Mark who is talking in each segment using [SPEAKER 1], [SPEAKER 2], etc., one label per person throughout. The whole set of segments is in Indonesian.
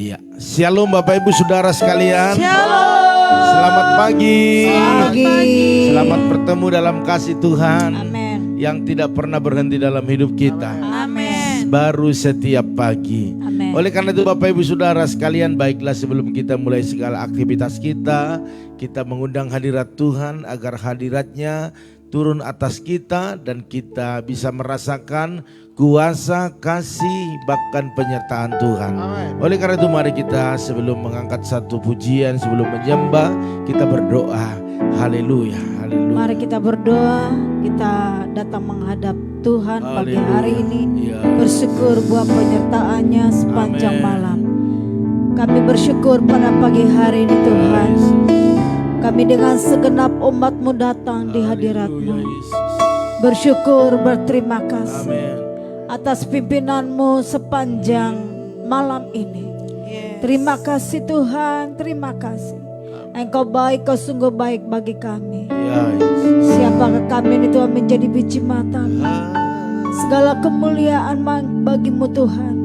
[SPEAKER 1] Iya, shalom Bapak Ibu Saudara sekalian.
[SPEAKER 2] Shalom.
[SPEAKER 1] Selamat pagi.
[SPEAKER 2] Pagi.
[SPEAKER 1] Selamat bertemu dalam kasih Tuhan.
[SPEAKER 2] Amin.
[SPEAKER 1] Yang tidak pernah berhenti dalam hidup kita.
[SPEAKER 2] Amin.
[SPEAKER 1] Baru setiap pagi.
[SPEAKER 2] Amin.
[SPEAKER 1] Oleh karena itu Bapak Ibu Saudara sekalian, baiklah sebelum kita mulai segala aktivitas kita mengundang hadirat Tuhan agar hadiratnya turun atas kita dan kita bisa merasakan kuasa, kasih, bahkan penyertaan Tuhan.
[SPEAKER 3] Amen.
[SPEAKER 1] Oleh karena itu mari kita sebelum mengangkat satu pujian, sebelum menyembah, kita berdoa. Haleluya, haleluya.
[SPEAKER 2] Mari kita berdoa, kita datang menghadap Tuhan pagi hari ini.
[SPEAKER 1] Ya.
[SPEAKER 2] Bersyukur buat penyertaannya sepanjang
[SPEAKER 1] Amen.
[SPEAKER 2] malam. Kami bersyukur pada pagi hari ini Tuhan. Kami dengan segenap umat-Mu datang di hadirat-Mu.
[SPEAKER 1] Haleluya, Yesus.
[SPEAKER 2] Bersyukur, berterima kasih
[SPEAKER 1] Amin.
[SPEAKER 2] atas pimpinan-Mu sepanjang malam ini. Terima kasih Tuhan, terima kasih. Engkau baik, Kau sungguh baik bagi kami.
[SPEAKER 1] Ya, Yesus.
[SPEAKER 2] Siapakah kami ini Tuhan menjadi biji mata? Segala kemuliaan bagi-Mu Tuhan.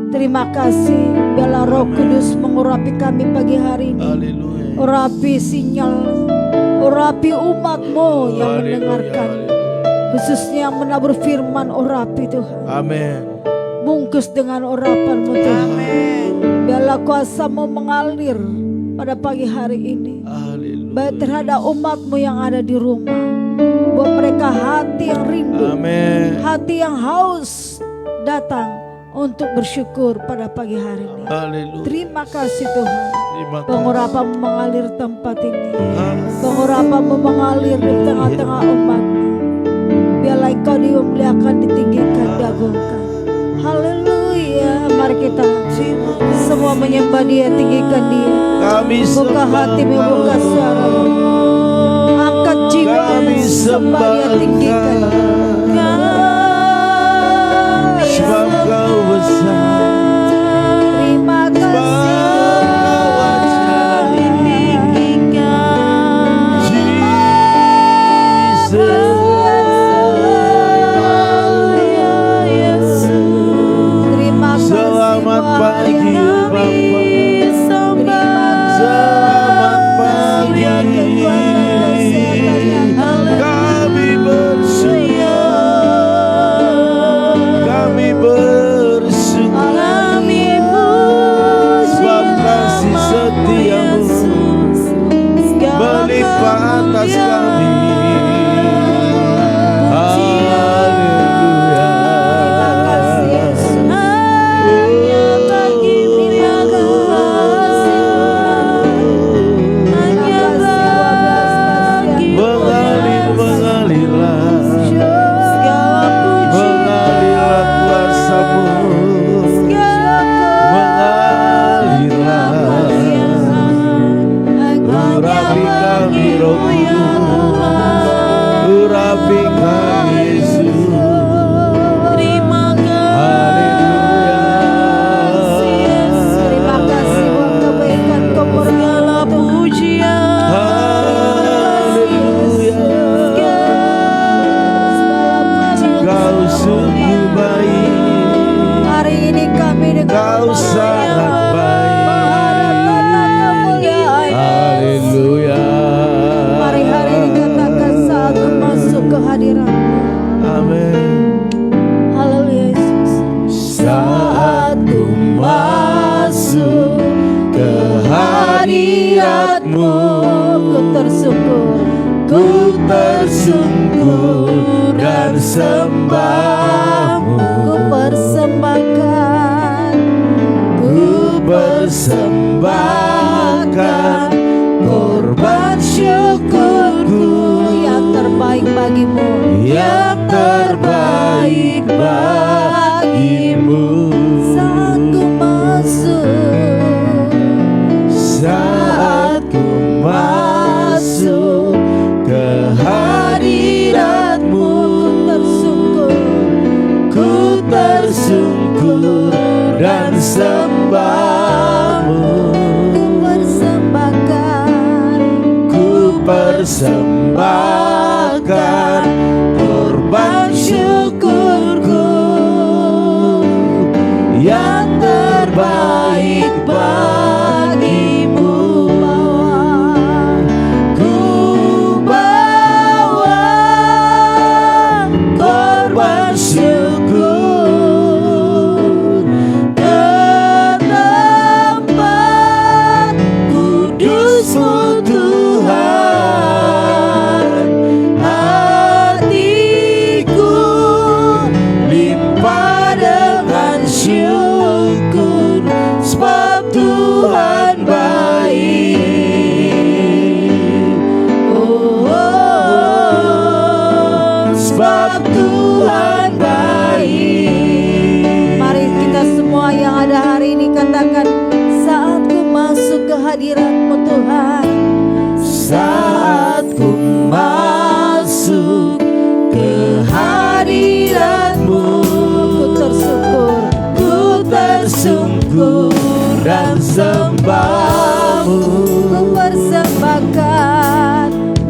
[SPEAKER 2] Terima kasih, biarlah Roh Kudus mengurapi kami pagi hari ini.
[SPEAKER 1] Haleluya.
[SPEAKER 2] Urapi sinyal, urapi umat-Mu yang
[SPEAKER 1] Haleluya,
[SPEAKER 2] mendengarkan.
[SPEAKER 1] haleluya.
[SPEAKER 2] Khususnya yang menaburkan firman, urapi Tuhan.
[SPEAKER 1] Amin.
[SPEAKER 2] Bungkus dengan urapan-Mu Tuhan. Biarlah kuasa-Mu mengalir pada pagi hari ini.
[SPEAKER 1] Haleluya.
[SPEAKER 2] Baik terhadap umat-Mu yang ada di rumah. Buat mereka hati yang rindu,
[SPEAKER 1] Amin.
[SPEAKER 2] hati yang haus datang untuk bersyukur pada pagi hari ini.
[SPEAKER 1] Haleluya.
[SPEAKER 2] Terima kasih Tuhan.
[SPEAKER 1] Terima kasih.
[SPEAKER 2] Pengurapan mengalir tempat ini. Pengurapan mengalir di tengah-tengah umat. Biarlah Engkau dimuliakan, ditinggikan, diagungkan. Haleluya. Mari kita semua menyembah Dia, tinggikan Dia.
[SPEAKER 1] Kami
[SPEAKER 2] Buka hatimu, buka suaramu. Angkat jiwa,
[SPEAKER 1] Kami
[SPEAKER 2] sembah Dia, tinggikan Dia.
[SPEAKER 1] sebab Kau besar.
[SPEAKER 2] Terima kasih.
[SPEAKER 1] Selamat pagi Bapa. Selamat pagi. Kami bersyukur. Kami bersyukur. Sebab kasih setiamu melimpah atas kami. Kau sangat baik. Haleluya.
[SPEAKER 2] Mari hari ini katakan saat masuk ke hadirat.
[SPEAKER 1] Amin.
[SPEAKER 2] Haleluya Yesus.
[SPEAKER 1] Saat ku masuk ke hadirat-Mu,
[SPEAKER 2] Ku tersungkur,
[SPEAKER 1] ku tersungkur dan sembah-Mu.
[SPEAKER 2] ku persembahkan,
[SPEAKER 1] Ku persembahkan korban syukurku
[SPEAKER 2] yang terbaik bagimu.
[SPEAKER 1] yang terbaik bagimu.
[SPEAKER 2] Saat ku masuk,
[SPEAKER 1] Saat ku masuk ke hadirat-Mu, ku tersungkur dan sembah-Mu. Ku persembahkan korban syukurku yang terbaik
[SPEAKER 2] sebab Tuhan baik. Mari kita semua yang ada hari ini katakan, saat ku masuk ke hadirat-Mu Tuhan,
[SPEAKER 1] saat ku masuk ke hadirat-Mu, ku tersungkur dan sembah-Mu.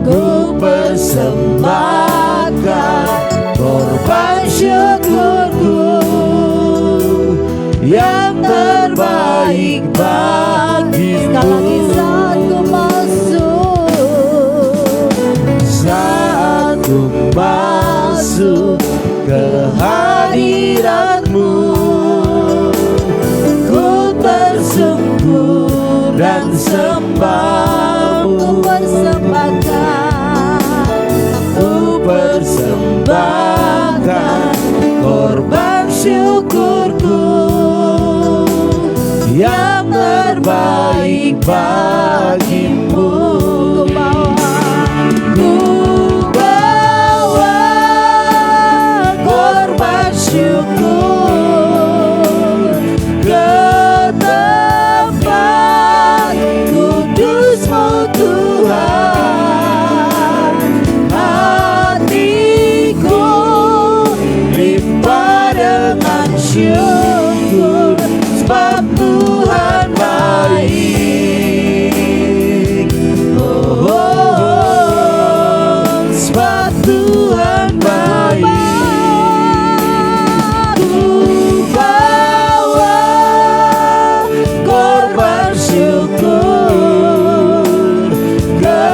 [SPEAKER 1] Ku persembahkan korban syukurku yang terbaik bagimu.
[SPEAKER 2] Sekali lagi, saat ku masuk,
[SPEAKER 1] saat ku masuk ke hadirat-Mu, ku tersungkur dan sembah-Mu. Ku persembahkan korban syukurku yang terbaik bagimu. Ku bawa korban syukur ke tempat kudus-Mu Tuhan. Hatiku limpah dengan syukur, sebab Tuhan baik. Oh, oh, oh, sebab Tuhan baik. Ku bawa korban syukur ke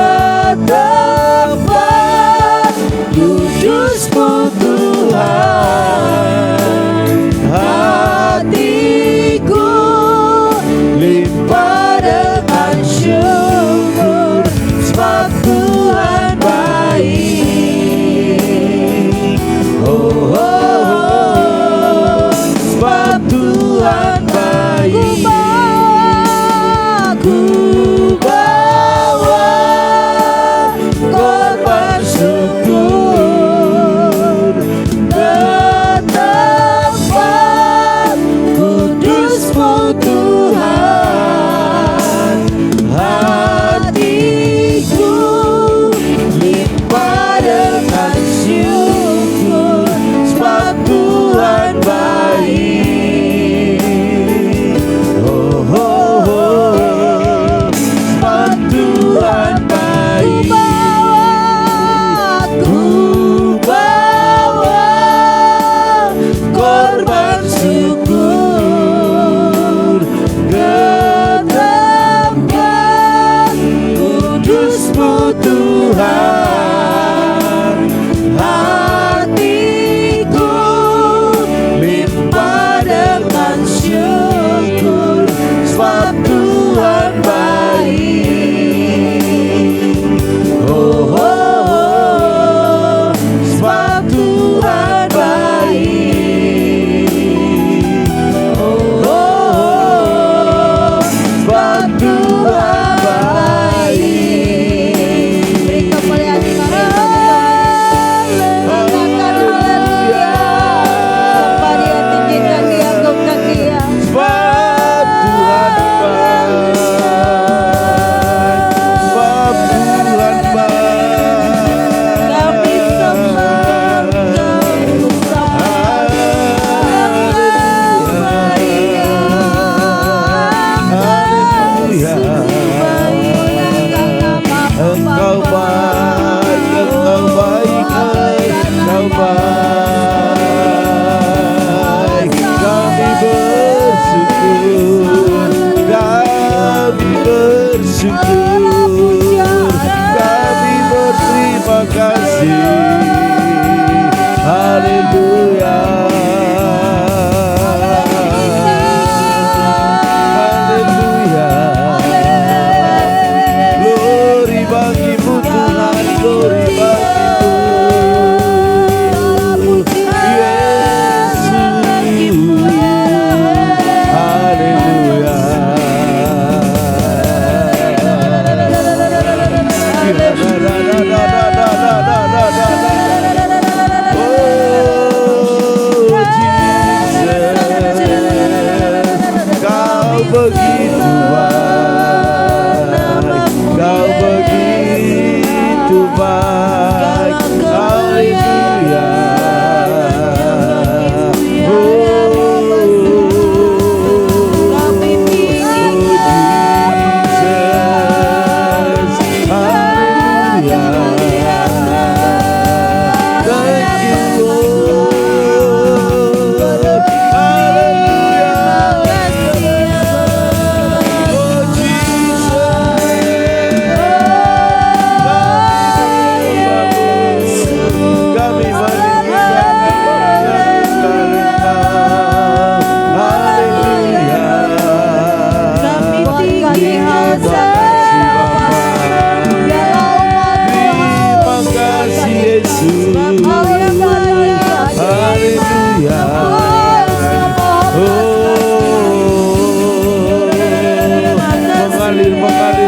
[SPEAKER 1] tempat kudus-Mu Tuhan. Hatiku limpah dengan syukur, sebab Tuhan baik. Oh, oh, oh, sebab Tuhan baik. Ku bawa korban syukur ke tempat kudus-Mu Tuhan. Hatiku limpah dengan syukur, sebab Tuhan baik. Oh, oh, oh, sebab Tuhan baik. Ku bawa korban syukur ke tempat kudus-Mu Tuhan. Hatiku limpah dengan syukur, sebab Tuhan baik. Oh, oh, oh, sebab Tuhan baik. Oh, oh, oh, sebab Tuhan baik.
[SPEAKER 2] beri kemuliaan di mana haleluya. Sembah Dia, tinggikan Dia, agungkan Dia.
[SPEAKER 1] Sebab Tuhan baik. Sebab Tuhan baik.
[SPEAKER 2] Kami sembah Engkau,
[SPEAKER 1] Haleluya. Engkau baik, Engkau baik, Engkau baik. Kami bersyukur, kami bersyukur, kami berterima kasih. Haleluya. Haleluya. Glory bagimu Tuhan, glory bagimu Yesus. Haleluya. Oh,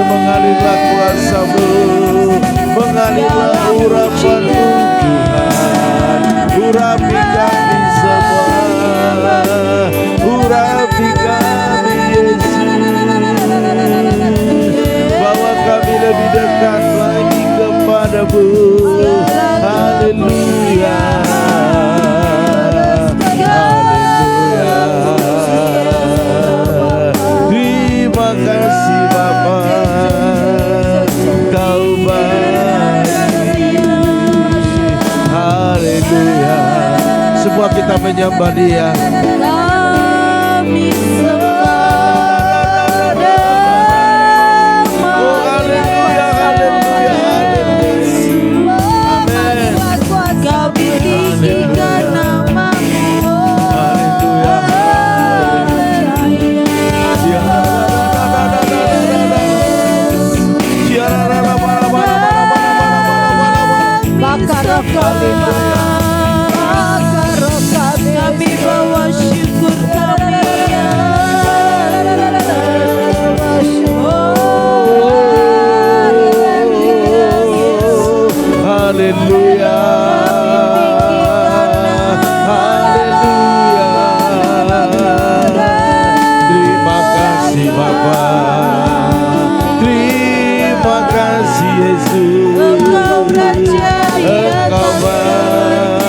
[SPEAKER 1] Mengalirlah kuasa-Mu, mengalirlah urapan-Mu Tuhan. Urapi kami semua, urapi kami Yesus. Bawa kami lebih dekat lagi kepada-Mu. Haleluya. Terima kasih Bapa, Kau baik. Haleluya. Semua kita menyembah Dia.
[SPEAKER 2] Kami
[SPEAKER 1] Oh haleluya, haleluya, haleluya. Amin.
[SPEAKER 2] kami tinggikan nama-Mu.
[SPEAKER 1] Haleluya.
[SPEAKER 2] Bakar kami, kami bawa syukur kami.
[SPEAKER 1] Haleluya. Haleluya. Terima kasih Bapa. Terima kasih Yesus.
[SPEAKER 2] Engkau Raja di
[SPEAKER 1] Engkau baik,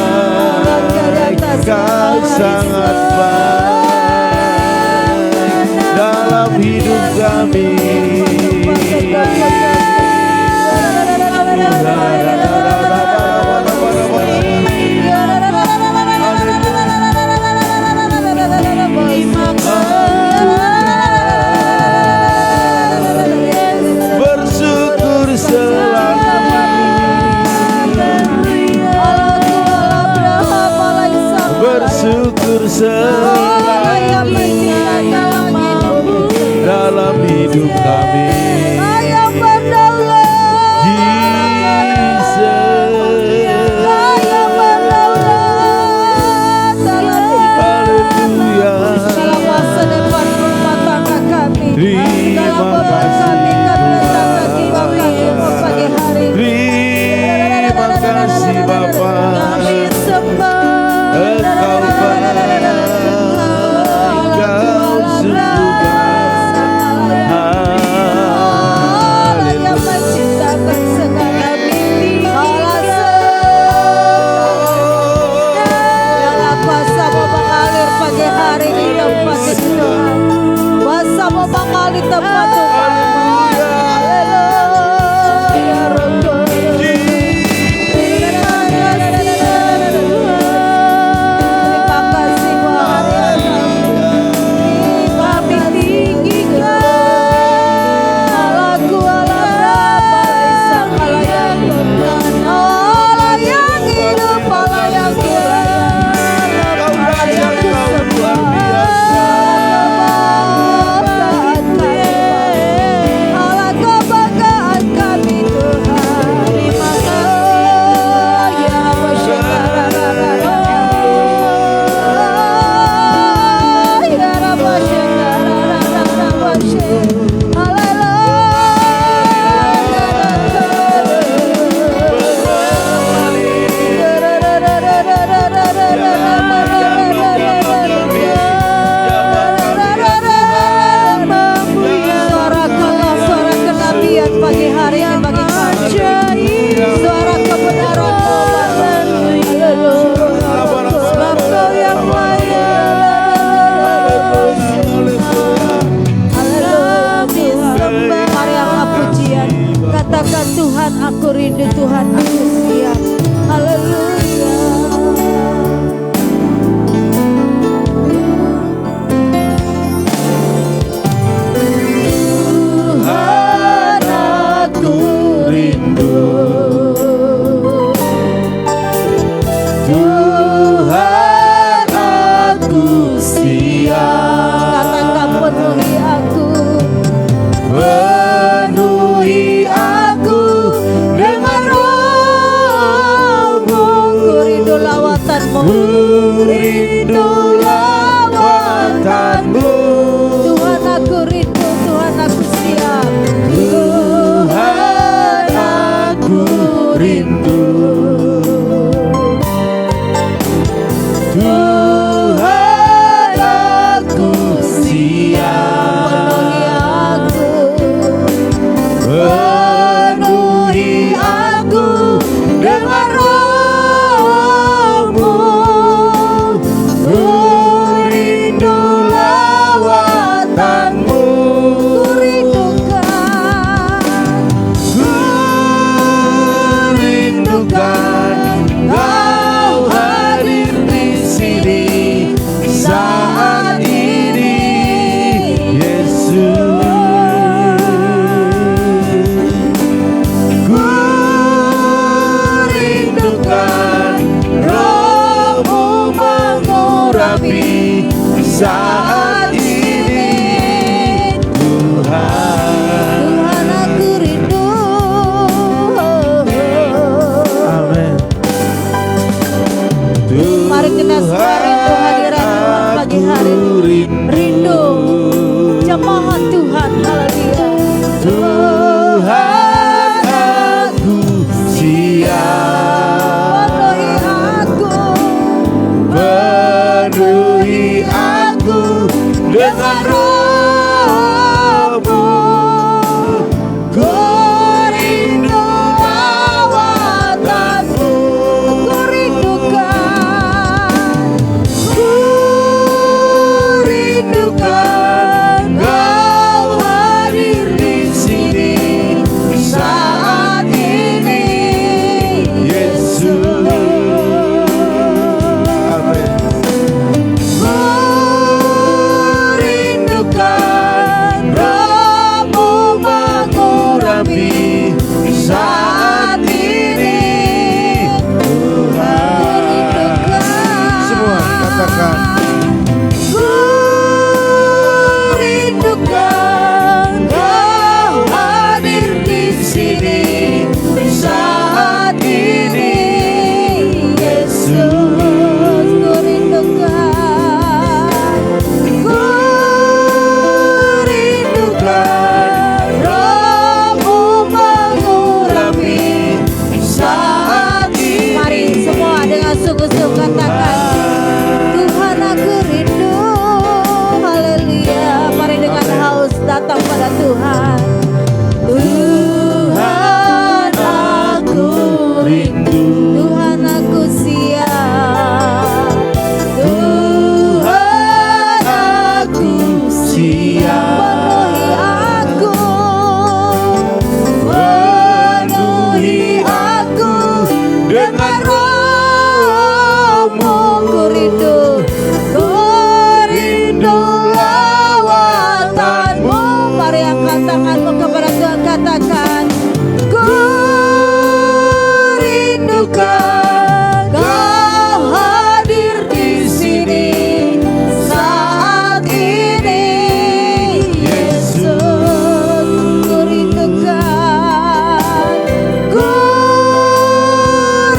[SPEAKER 1] Kau sangat baik dalam hidup kami. Bersyukur selalu. Bersyukur selalu dalam hidup kami. Terima kasih Bapa. Engkau baik, Kau sungguh baik.
[SPEAKER 2] Tuhan aku rindu, Tuhan aku siap. Haleluya. Tuhan aku rindu, Tuhan aku siap. Katakan penuhi aku, penuhi aku dengan Roh-Mu. Ku rindu lawatanmu, rindu lawatanmu. Tuhan aku rindu, Tuhan aku siap. Tuhan aku rindu, Tuhan aku siap. Penuhi aku dengan Roh-Mu. Ku rindu lawatanmu. Ku rindukan Kau hadir di sini saat ini, Yesus. Ku rindukan Roh-Mu mengurapi saat ini, Tuhan. Tuhan aku rindu. Amin. Mari kita semua rindu hadirat Tuhan pagi hari ini. Rindu jemaat Tuhan. Haleluya. Tuhan aku siap. Penuhi aku dengan Roh-Mu. Ku rindu lawatanmu. Ku rindukan Kau hadir di sini saat ini, Yesus. Amin. Ku rindukan Roh-Mu mengurapi saat ini, Tuhan. Semua katakan. Ku rindukan Kau hadir di sini saat ini, Yesus. Ku rindukan Roh-Mu mengurapi saat ini. Mari semua dengan sungguh-sungguh katakan, Tuhan aku rindu. Haleluya. Mari dengan haus datang pada Tuhan. Tuhan aku rindu, Tuhan aku siap. Tuhan aku siap. Penuhi aku dengan Roh-Mu. Ku rindu lawatanmu. Mari angkat tanganmu kepada Tuhan, katakan, ku rindukan Kau hadir di sini saat ini, Yesus. Ku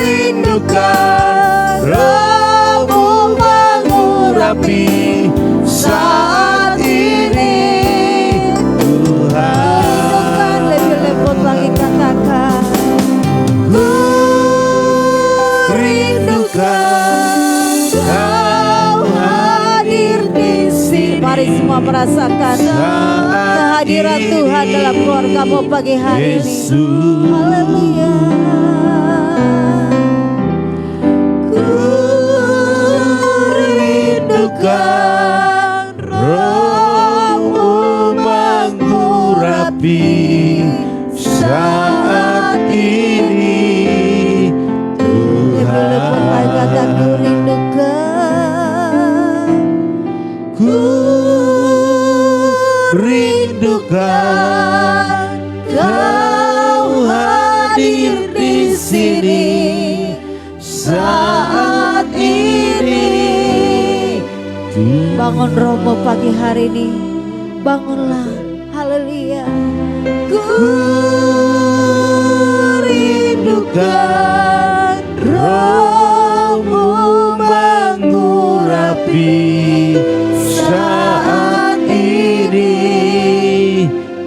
[SPEAKER 2] rindukan Roh-Mu mengurapi saat ini, Tuhan. Lebih lembut lagi katakan, ku rindukan Kau hadir di sini. Mari semua merasakan kehadiran Tuhan dalam keluargamu pagi hari ini. Haleluya. Ku rindukan Roh-Mu mengurapi saat saat ini. Bangun Romo pagi hari ini, bangunlah, haleluya. Ku rindukan Romo mengurapi saat ini,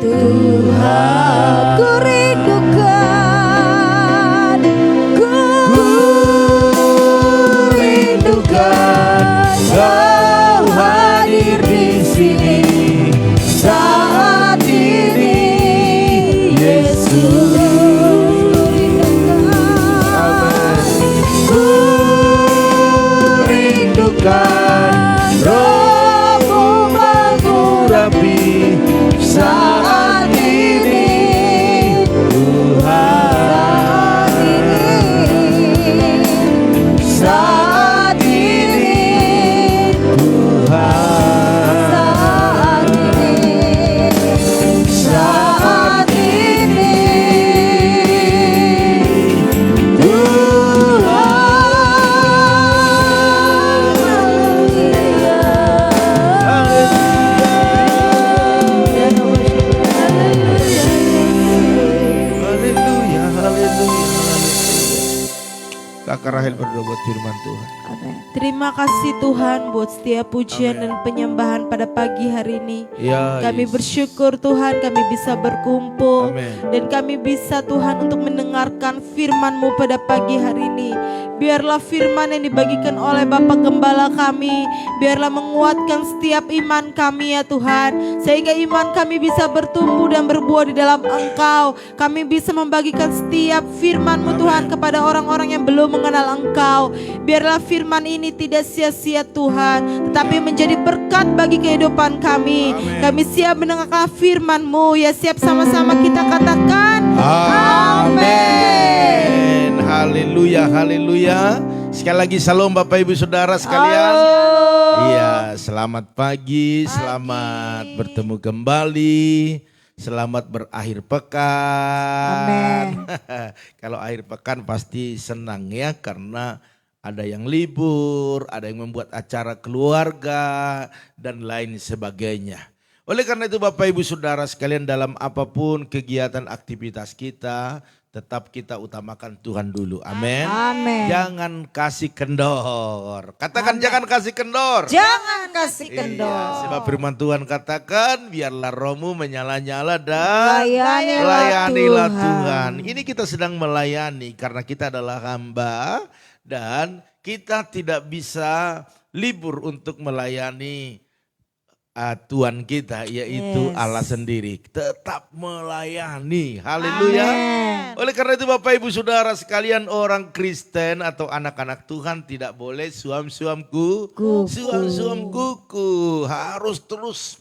[SPEAKER 2] Tuhan. Ku rindukan, ku rindukan Kau hadir di sini saat ini, Yesus. Ku rindukan Rohmu mengurapi saat ini, Tuhan. Saat ini, Tuhan. Saat ini,
[SPEAKER 1] Haleluya, haleluya. Kakak Rahel berdoa buat firman Tuhan.
[SPEAKER 3] Terima kasih Tuhan buat setiap pujian dan penyembahan pada pagi hari ini.
[SPEAKER 1] Ya,
[SPEAKER 3] Kami
[SPEAKER 1] Yesus.
[SPEAKER 3] bersyukur Tuhan kami bisa berkumpul.
[SPEAKER 1] Amin.
[SPEAKER 3] Dan kami bisa Tuhan untuk mendengarkan firman-Mu pada pagi hari ini. Biarlah firman yang dibagikan oleh Bapak Gembala kami, biarlah menguatkan setiap iman kami ya Tuhan. Sehingga iman kami bisa bertumbuh dan berbuah di dalam Engkau. Kami bisa membagikan setiap firman-Mu Tuhan kepada orang-orang yang belum mengenal Engkau. Biarlah firman ini tidak sia-sia Tuhan, tetapi menjadi berkat bagi kehidupan kami.
[SPEAKER 1] Amin.
[SPEAKER 3] Kami siap mendengarkan firman-Mu ya, siap sama-sama kita katakan
[SPEAKER 1] Amin. Haleluya, haleluya. Sekali lagi salam Bapak Ibu Saudara sekalian. Iya, selamat pagi, selamat bertemu kembali. Selamat berakhir pekan. Kalau akhir pekan pasti senang ya, karena ada yang libur, ada yang membuat acara keluarga dan lain sebagainya. Oleh karena itu Bapak Ibu Saudara sekalian, dalam apapun kegiatan aktivitas kita, tetap kita utamakan Tuhan dulu. Amin.
[SPEAKER 2] Amin.
[SPEAKER 1] Jangan kasih kendor. Katakan jangan kasih kendor.
[SPEAKER 2] Jangan kasih
[SPEAKER 1] Iya,
[SPEAKER 2] kendor.
[SPEAKER 1] sebab firman Tuhan katakan, biarlah rohmu menyala-nyala dan
[SPEAKER 2] Layanilah
[SPEAKER 1] layanilah
[SPEAKER 2] Tuhan.
[SPEAKER 1] Tuhan. Ini kita sedang melayani karena kita adalah hamba dan kita tidak bisa libur untuk melayani Tuhan kita, yaitu
[SPEAKER 2] Yes.
[SPEAKER 1] Allah sendiri. Tetap melayani. Haleluya.
[SPEAKER 2] Amin.
[SPEAKER 1] Oleh karena itu Bapak Ibu Saudara sekalian, orang Kristen atau anak-anak Tuhan tidak boleh suam-suam
[SPEAKER 2] Kuku.
[SPEAKER 1] suam-suam kuku. Harus terus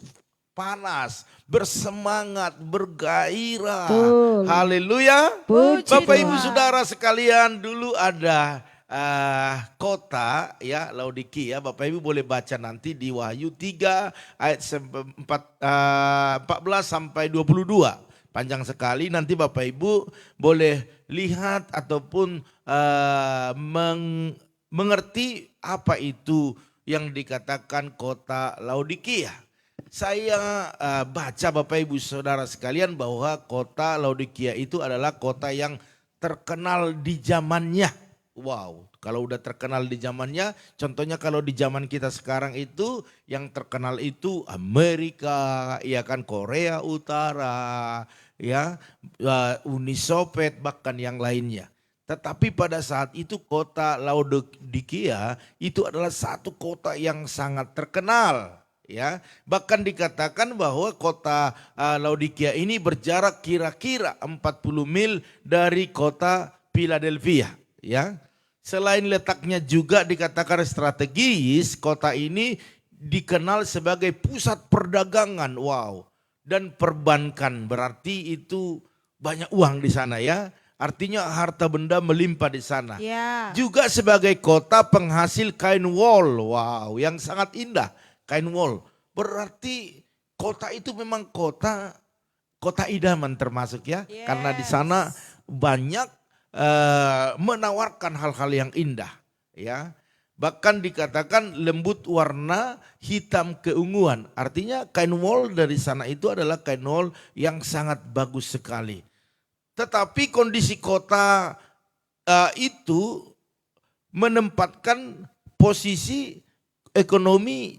[SPEAKER 1] panas, bersemangat, bergairah.
[SPEAKER 2] Betul.
[SPEAKER 1] Haleluya.
[SPEAKER 2] Puji
[SPEAKER 1] Bapak Ibu
[SPEAKER 2] Tuhan.
[SPEAKER 1] Saudara sekalian, dulu ada kota ya Laodikia. Bapak Ibu boleh baca nanti di Wahyu 3 ayat 14 sampai 22. Panjang sekali, nanti Bapak Ibu boleh lihat ataupun mengerti apa itu yang dikatakan kota Laodikia. Saya baca Bapak Ibu Saudara sekalian bahwa kota Laodikia itu adalah kota yang terkenal di zamannya. Wow, kalau udah terkenal di zamannya, contohnya kalau di zaman kita sekarang itu yang terkenal itu Amerika, ya kan, Korea Utara, ya, Uni Soviet, bahkan yang lainnya. Tetapi pada saat itu kota Laodikia itu adalah satu kota yang sangat terkenal. Ya, bahkan dikatakan bahwa kota Laodikia ini berjarak kira-kira 40 mil dari kota Philadelphia. Ya, selain letaknya juga dikatakan strategis, kota ini dikenal sebagai pusat perdagangan, wow, dan perbankan. Berarti itu banyak uang di sana ya. Artinya harta benda melimpah di sana.
[SPEAKER 3] ya.
[SPEAKER 1] Juga sebagai kota penghasil kain wol, wow, yang sangat indah. Kain wol, berarti kota itu memang kota idaman termasuk ya.
[SPEAKER 3] Yes.
[SPEAKER 1] Karena di sana banyak menawarkan hal-hal yang indah, ya. Bahkan dikatakan lembut warna, hitam keunguan. Artinya kain wol dari sana itu adalah kain wol yang sangat bagus sekali. Tetapi kondisi kota itu menempatkan posisi ekonomi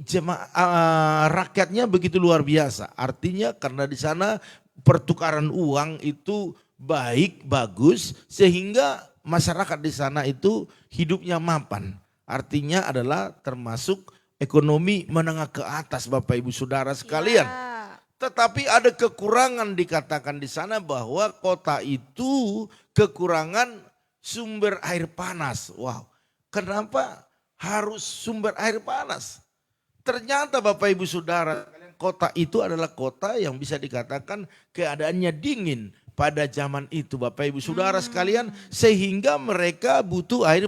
[SPEAKER 1] rakyatnya begitu luar biasa. Artinya karena di sana pertukaran uang itu baik, bagus, sehingga masyarakat di sana itu hidupnya mapan. Artinya adalah termasuk ekonomi menengah ke atas, Bapak Ibu Saudara sekalian.
[SPEAKER 3] Ya.
[SPEAKER 1] Tetapi ada kekurangan, dikatakan di sana bahwa kota itu kekurangan sumber air panas. Wow, kenapa harus sumber air panas? Ternyata Bapak Ibu Saudara, kota itu adalah kota yang bisa dikatakan keadaannya dingin pada zaman itu, Bapak Ibu Saudara sekalian, sehingga mereka butuh air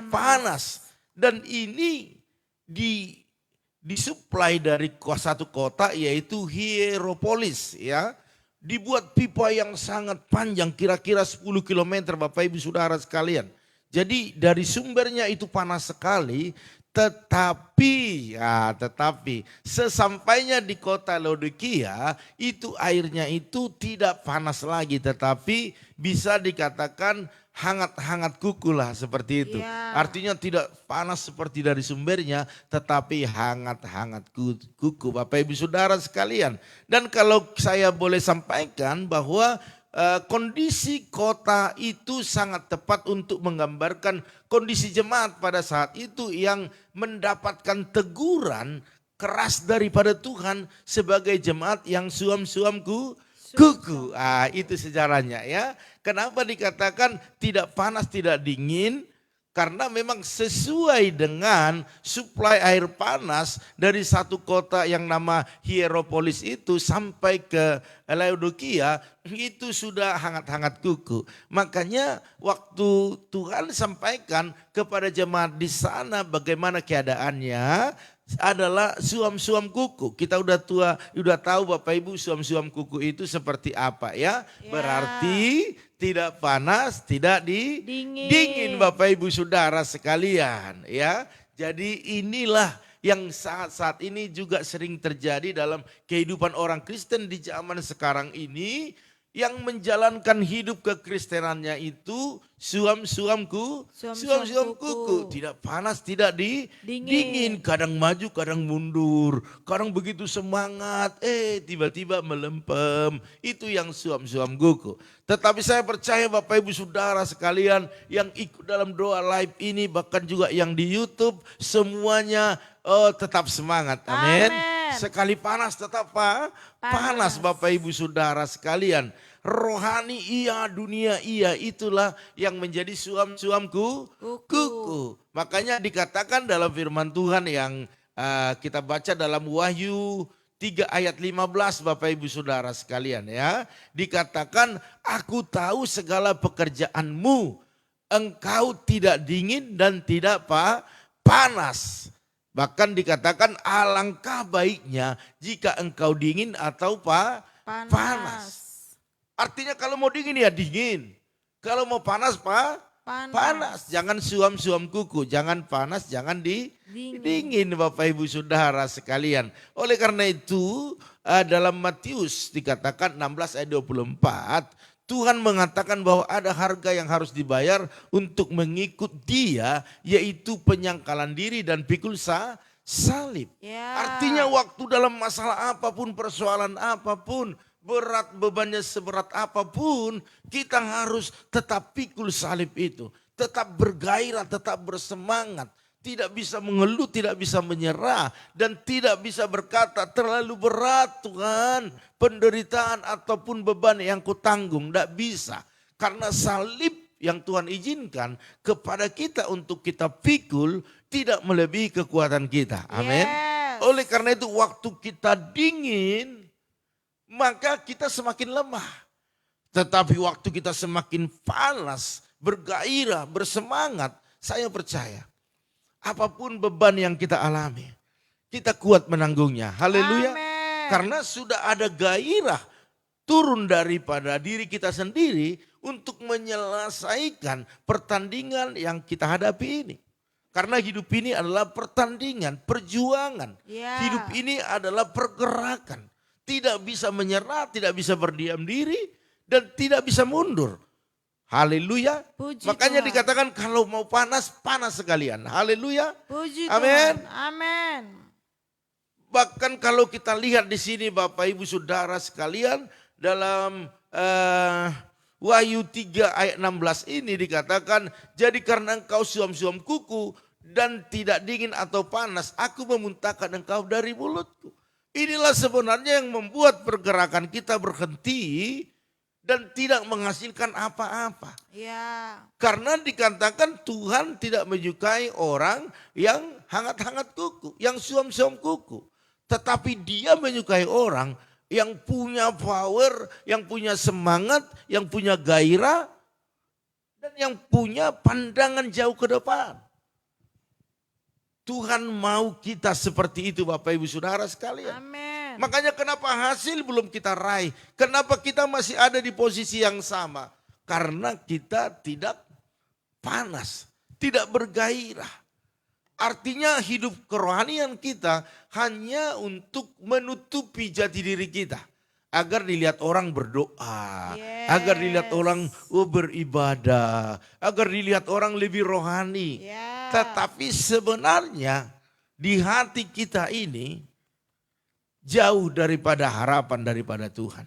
[SPEAKER 1] panas. Dan ini disuplai dari satu kota, yaitu Hierapolis, ya. Dibuat pipa yang sangat panjang, kira-kira 10 km, Bapak Ibu Saudara sekalian. Jadi dari sumbernya itu panas sekali, tetapi sesampainya di kota Laodikia itu airnya itu tidak panas lagi, tetapi bisa dikatakan hangat-hangat kuku lah, seperti itu.
[SPEAKER 3] Ya.
[SPEAKER 1] Artinya tidak panas seperti dari sumbernya, tetapi hangat-hangat kuku, Bapak Ibu Saudara sekalian. Dan kalau saya boleh sampaikan bahwa kondisi kota itu sangat tepat untuk menggambarkan kondisi jemaat pada saat itu yang mendapatkan teguran keras daripada Tuhan sebagai jemaat yang suam-suam kuku. Itu sejarahnya, ya. Kenapa dikatakan tidak panas, tidak dingin? Karena memang sesuai dengan suplai air panas dari satu kota yang nama Hierapolis itu sampai ke Laodikia itu sudah hangat-hangat kuku. Makanya waktu Tuhan sampaikan kepada jemaat di sana bagaimana keadaannya adalah suam-suam kuku. Kita udah tahu Bapak Ibu suam-suam kuku itu seperti apa, ya. Berarti tidak panas, tidak dingin Bapak Ibu Saudara sekalian, ya. Jadi inilah yang saat ini juga sering terjadi dalam kehidupan orang Kristen di zaman sekarang ini, yang menjalankan hidup kekristenannya itu suam-suam kuku, tidak panas, tidak dingin, kadang maju, kadang mundur, kadang begitu semangat, tiba-tiba melempem, itu yang suam-suam kuku. Tetapi saya percaya Bapak Ibu Saudara sekalian yang ikut dalam doa live ini, bahkan juga yang di YouTube, semuanya tetap semangat, amin. Sekali panas tetap panas Bapak Ibu Saudara sekalian. Rohani iya, dunia iya, itulah yang menjadi suam-suam kuku. Makanya dikatakan dalam firman Tuhan yang kita baca dalam Wahyu 3 ayat 15 Bapak Ibu Saudara sekalian, ya. Dikatakan, aku tahu segala pekerjaanmu, engkau tidak dingin dan tidak panas. Bahkan dikatakan alangkah baiknya jika engkau dingin atau panas. Artinya kalau mau dingin ya dingin. Kalau mau panas panas. Jangan suam-suam kuku, jangan panas, jangan dingin Bapak Ibu Saudara sekalian. Oleh karena itu dalam Matius dikatakan 16 ayat 24, Tuhan mengatakan bahwa ada harga yang harus dibayar untuk mengikut Dia, yaitu penyangkalan diri dan pikul salib. Artinya waktu dalam masalah apapun, persoalan apapun, berat bebannya seberat apapun, kita harus tetap pikul salib itu. Tetap bergairah, tetap bersemangat. Tidak bisa mengeluh, tidak bisa menyerah. Dan tidak bisa berkata terlalu berat Tuhan, penderitaan ataupun beban yang kutanggung. Tidak bisa. Karena salib yang Tuhan izinkan kepada kita untuk kita pikul tidak melebihi kekuatan kita. Amin. Oleh karena itu waktu kita dingin, maka kita semakin lemah. Tetapi waktu kita semakin panas, bergairah, bersemangat, saya percaya apapun beban yang kita alami, kita kuat menanggungnya. Haleluya. Karena sudah ada gairah turun daripada diri kita sendiri untuk menyelesaikan pertandingan yang kita hadapi ini. Karena hidup ini adalah pertandingan, perjuangan.
[SPEAKER 3] Ya.
[SPEAKER 1] Hidup ini adalah pergerakan. Tidak bisa menyerah, tidak bisa berdiam diri, dan tidak bisa mundur. Haleluya.
[SPEAKER 3] Puji
[SPEAKER 1] Makanya
[SPEAKER 3] Tuhan.
[SPEAKER 1] dikatakan kalau mau panas, panas sekalian. Haleluya.
[SPEAKER 3] Puji
[SPEAKER 1] Amin.
[SPEAKER 3] Tuhan. Amin.
[SPEAKER 1] Bahkan kalau kita lihat di sini Bapak Ibu Saudara sekalian, dalam Wahyu 3 ayat 16 ini dikatakan, jadi karena engkau suam-suam kuku dan tidak dingin atau panas, aku memuntahkan engkau dari mulutku. Inilah sebenarnya yang membuat pergerakan kita berhenti dan tidak menghasilkan apa-apa.
[SPEAKER 3] Ya.
[SPEAKER 1] Karena dikatakan Tuhan tidak menyukai orang yang hangat-hangat kuku, yang suam-suam kuku. Tetapi Dia menyukai orang yang punya power, yang punya semangat, yang punya gairah, dan yang punya pandangan jauh ke depan. Tuhan mau kita seperti itu Bapak Ibu Saudara sekalian.
[SPEAKER 3] Amin.
[SPEAKER 1] Makanya kenapa hasil belum kita raih? Kenapa kita masih ada di posisi yang sama? Karena kita tidak panas, tidak bergairah. Artinya hidup kerohanian kita hanya untuk menutupi jati diri kita. Agar dilihat orang berdoa, agar dilihat orang beribadah, agar dilihat orang lebih rohani. Tetapi sebenarnya di hati kita ini jauh daripada harapan daripada Tuhan.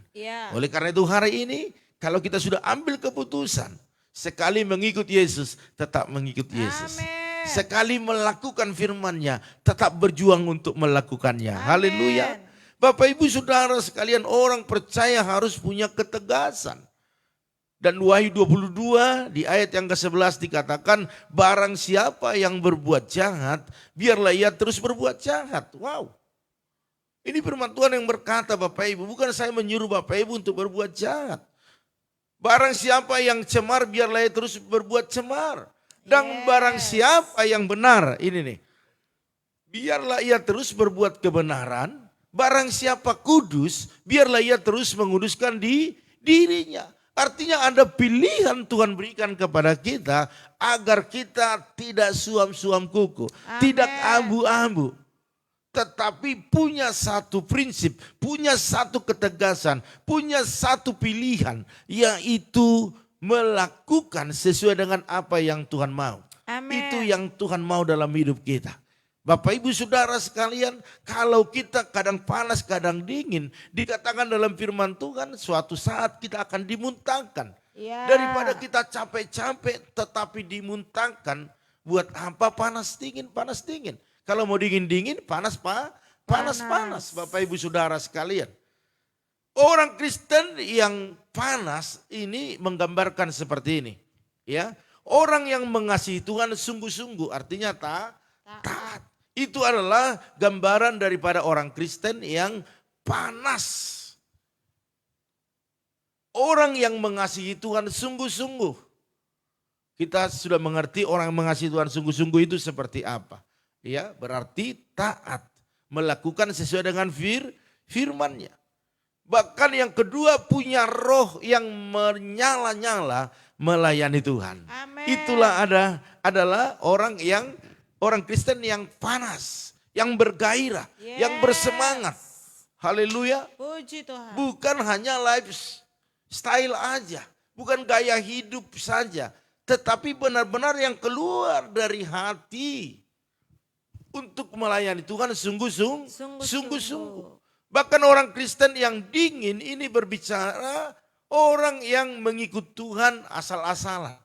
[SPEAKER 1] Oleh karena itu hari ini kalau kita sudah ambil keputusan sekali mengikut Yesus, tetap mengikut Yesus.
[SPEAKER 3] Amin.
[SPEAKER 1] Sekali melakukan firman-Nya, tetap berjuang untuk melakukannya. Haleluya. Bapak Ibu Saudara sekalian, orang percaya harus punya ketegasan. Dan Wahyu 22 di ayat yang ke-11 dikatakan, barang siapa yang berbuat jahat, biarlah ia terus berbuat jahat. Wow. Ini firman Tuhan yang berkata Bapak Ibu, bukan saya menyuruh Bapak Ibu untuk berbuat jahat. Barang siapa yang cemar, biarlah ia terus berbuat cemar. Dan barang siapa yang benar, ini nih, biarlah ia terus berbuat kebenaran. Barang siapa kudus, biarlah ia terus menguduskan dirinya. Artinya ada pilihan Tuhan berikan kepada kita agar kita tidak suam-suam kuku, tidak abu-abu. Tetapi punya satu prinsip, punya satu ketegasan, punya satu pilihan, yaitu melakukan sesuai dengan apa yang Tuhan mau.
[SPEAKER 3] Amin.
[SPEAKER 1] Itu yang Tuhan mau dalam hidup kita. Bapak Ibu Saudara sekalian, kalau kita kadang panas kadang dingin, dikatakan dalam firman Tuhan suatu saat kita akan dimuntahkan. Daripada kita capek-capek tetapi dimuntahkan, buat apa panas dingin. Kalau mau dingin-dingin, panas. Bapak Ibu Saudara sekalian. Orang Kristen yang panas ini menggambarkan seperti ini. Ya, orang yang mengasihi Tuhan sungguh-sungguh, artinya taat. Itu adalah gambaran daripada orang Kristen yang panas. Orang yang mengasihi Tuhan sungguh-sungguh. Kita sudah mengerti orang yang mengasihi Tuhan sungguh-sungguh itu seperti apa. Ya, berarti taat, melakukan sesuai dengan firman-Nya. Bahkan yang kedua punya roh yang menyala-nyala melayani Tuhan.
[SPEAKER 3] Amen.
[SPEAKER 1] Itulah adalah orang Kristen yang panas, yang bergairah, yang bersemangat. Haleluya.
[SPEAKER 3] Puji Tuhan.
[SPEAKER 1] Bukan hanya lifestyle aja, bukan gaya hidup saja, tetapi benar-benar yang keluar dari hati untuk melayani Tuhan sungguh-sungguh. Bahkan orang Kristen yang dingin ini berbicara orang yang mengikut Tuhan asal-asalan.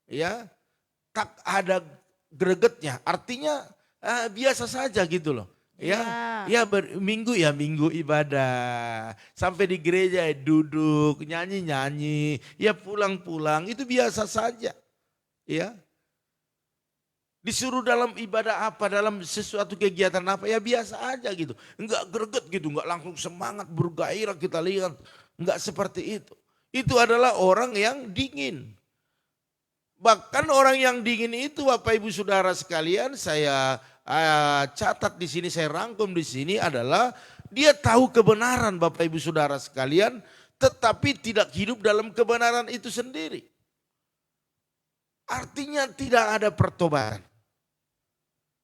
[SPEAKER 1] Ya, tak ada gregetnya. Artinya biasa saja gitu loh. Ya, minggu ibadah. Sampai di gereja duduk, nyanyi-nyanyi, ya pulang-pulang, itu biasa saja. Ya. Disuruh dalam ibadah apa, dalam sesuatu kegiatan apa, ya biasa aja gitu. Enggak greget gitu, enggak langsung semangat, bergairah kita lihat. Enggak seperti itu. Itu adalah orang yang dingin. Bahkan orang yang dingin itu Bapak Ibu Saudara sekalian, saya catat di sini, saya rangkum di sini adalah dia tahu kebenaran Bapak Ibu Saudara sekalian, tetapi tidak hidup dalam kebenaran itu sendiri. Artinya tidak ada pertobatan.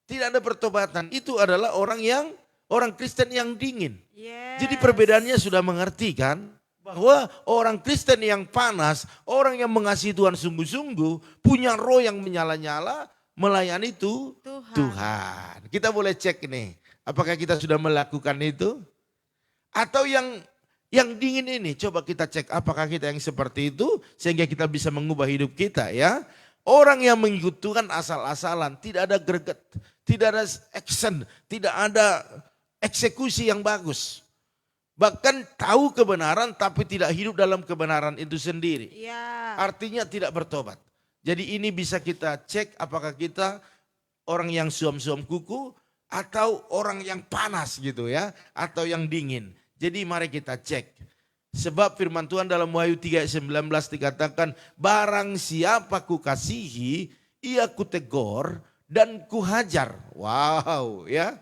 [SPEAKER 1] Tidak ada pertobatan. Itu adalah orang Kristen yang dingin.
[SPEAKER 3] Yes.
[SPEAKER 1] Jadi perbedaannya sudah mengerti kan? Bahwa orang Kristen yang panas, orang yang mengasihi Tuhan sungguh-sungguh, punya roh yang menyala-nyala, melayani Tuhan. Kita boleh cek nih, apakah kita sudah melakukan itu? Atau yang dingin ini, coba kita cek apakah kita yang seperti itu, sehingga kita bisa mengubah hidup kita ya. Orang yang mengikut Tuhan asal-asalan, tidak ada greget, tidak ada action, tidak ada eksekusi yang bagus. Bahkan tahu kebenaran tapi tidak hidup dalam kebenaran itu sendiri.
[SPEAKER 3] Ya.
[SPEAKER 1] Artinya tidak bertobat. Jadi ini bisa kita cek apakah kita orang yang suam-suam kuku atau orang yang panas gitu ya. Atau yang dingin. Jadi mari kita cek. Sebab firman Tuhan dalam Wahyu 3:19 dikatakan, barang siapa kukasihi, ia kutegur dan kuhajar. Wow ya.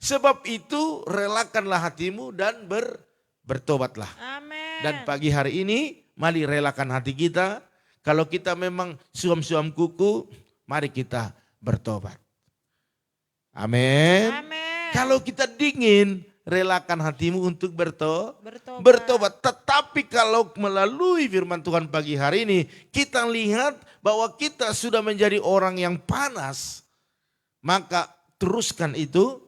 [SPEAKER 1] Sebab itu relakanlah hatimu dan bertobatlah.
[SPEAKER 3] Amin.
[SPEAKER 1] Dan pagi hari ini mari relakan hati kita. Kalau kita memang suam-suam kuku, mari kita bertobat. Amin.
[SPEAKER 3] Amin.
[SPEAKER 1] Kalau kita dingin, relakan hatimu untuk
[SPEAKER 3] Bertobat.
[SPEAKER 1] bertobat. Tetapi kalau melalui firman Tuhan pagi hari ini, kita lihat bahwa kita sudah menjadi orang yang panas, maka teruskan itu.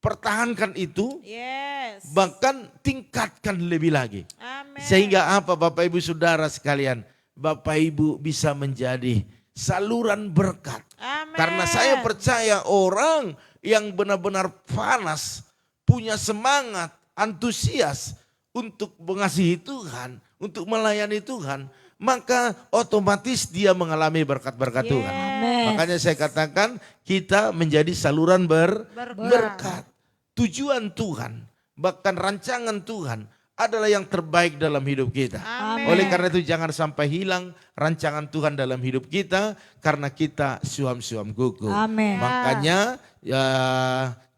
[SPEAKER 1] Pertahankan itu,
[SPEAKER 3] Yes.
[SPEAKER 1] bahkan tingkatkan lebih lagi.
[SPEAKER 3] Amin.
[SPEAKER 1] Sehingga apa Bapak Ibu Saudara sekalian, Bapak Ibu bisa menjadi saluran berkat.
[SPEAKER 3] Amin.
[SPEAKER 1] Karena saya percaya orang yang benar-benar panas, punya semangat, antusias untuk mengasihi Tuhan, untuk melayani Tuhan, maka otomatis dia mengalami berkat-berkat Tuhan.
[SPEAKER 2] Amin.
[SPEAKER 1] Makanya saya katakan kita menjadi saluran berkat. Tujuan Tuhan, bahkan rancangan Tuhan adalah yang terbaik dalam hidup kita.
[SPEAKER 3] Amin.
[SPEAKER 1] Oleh karena itu jangan sampai hilang rancangan Tuhan dalam hidup kita karena kita suam-suam kuku.
[SPEAKER 2] Amin.
[SPEAKER 1] Makanya ya,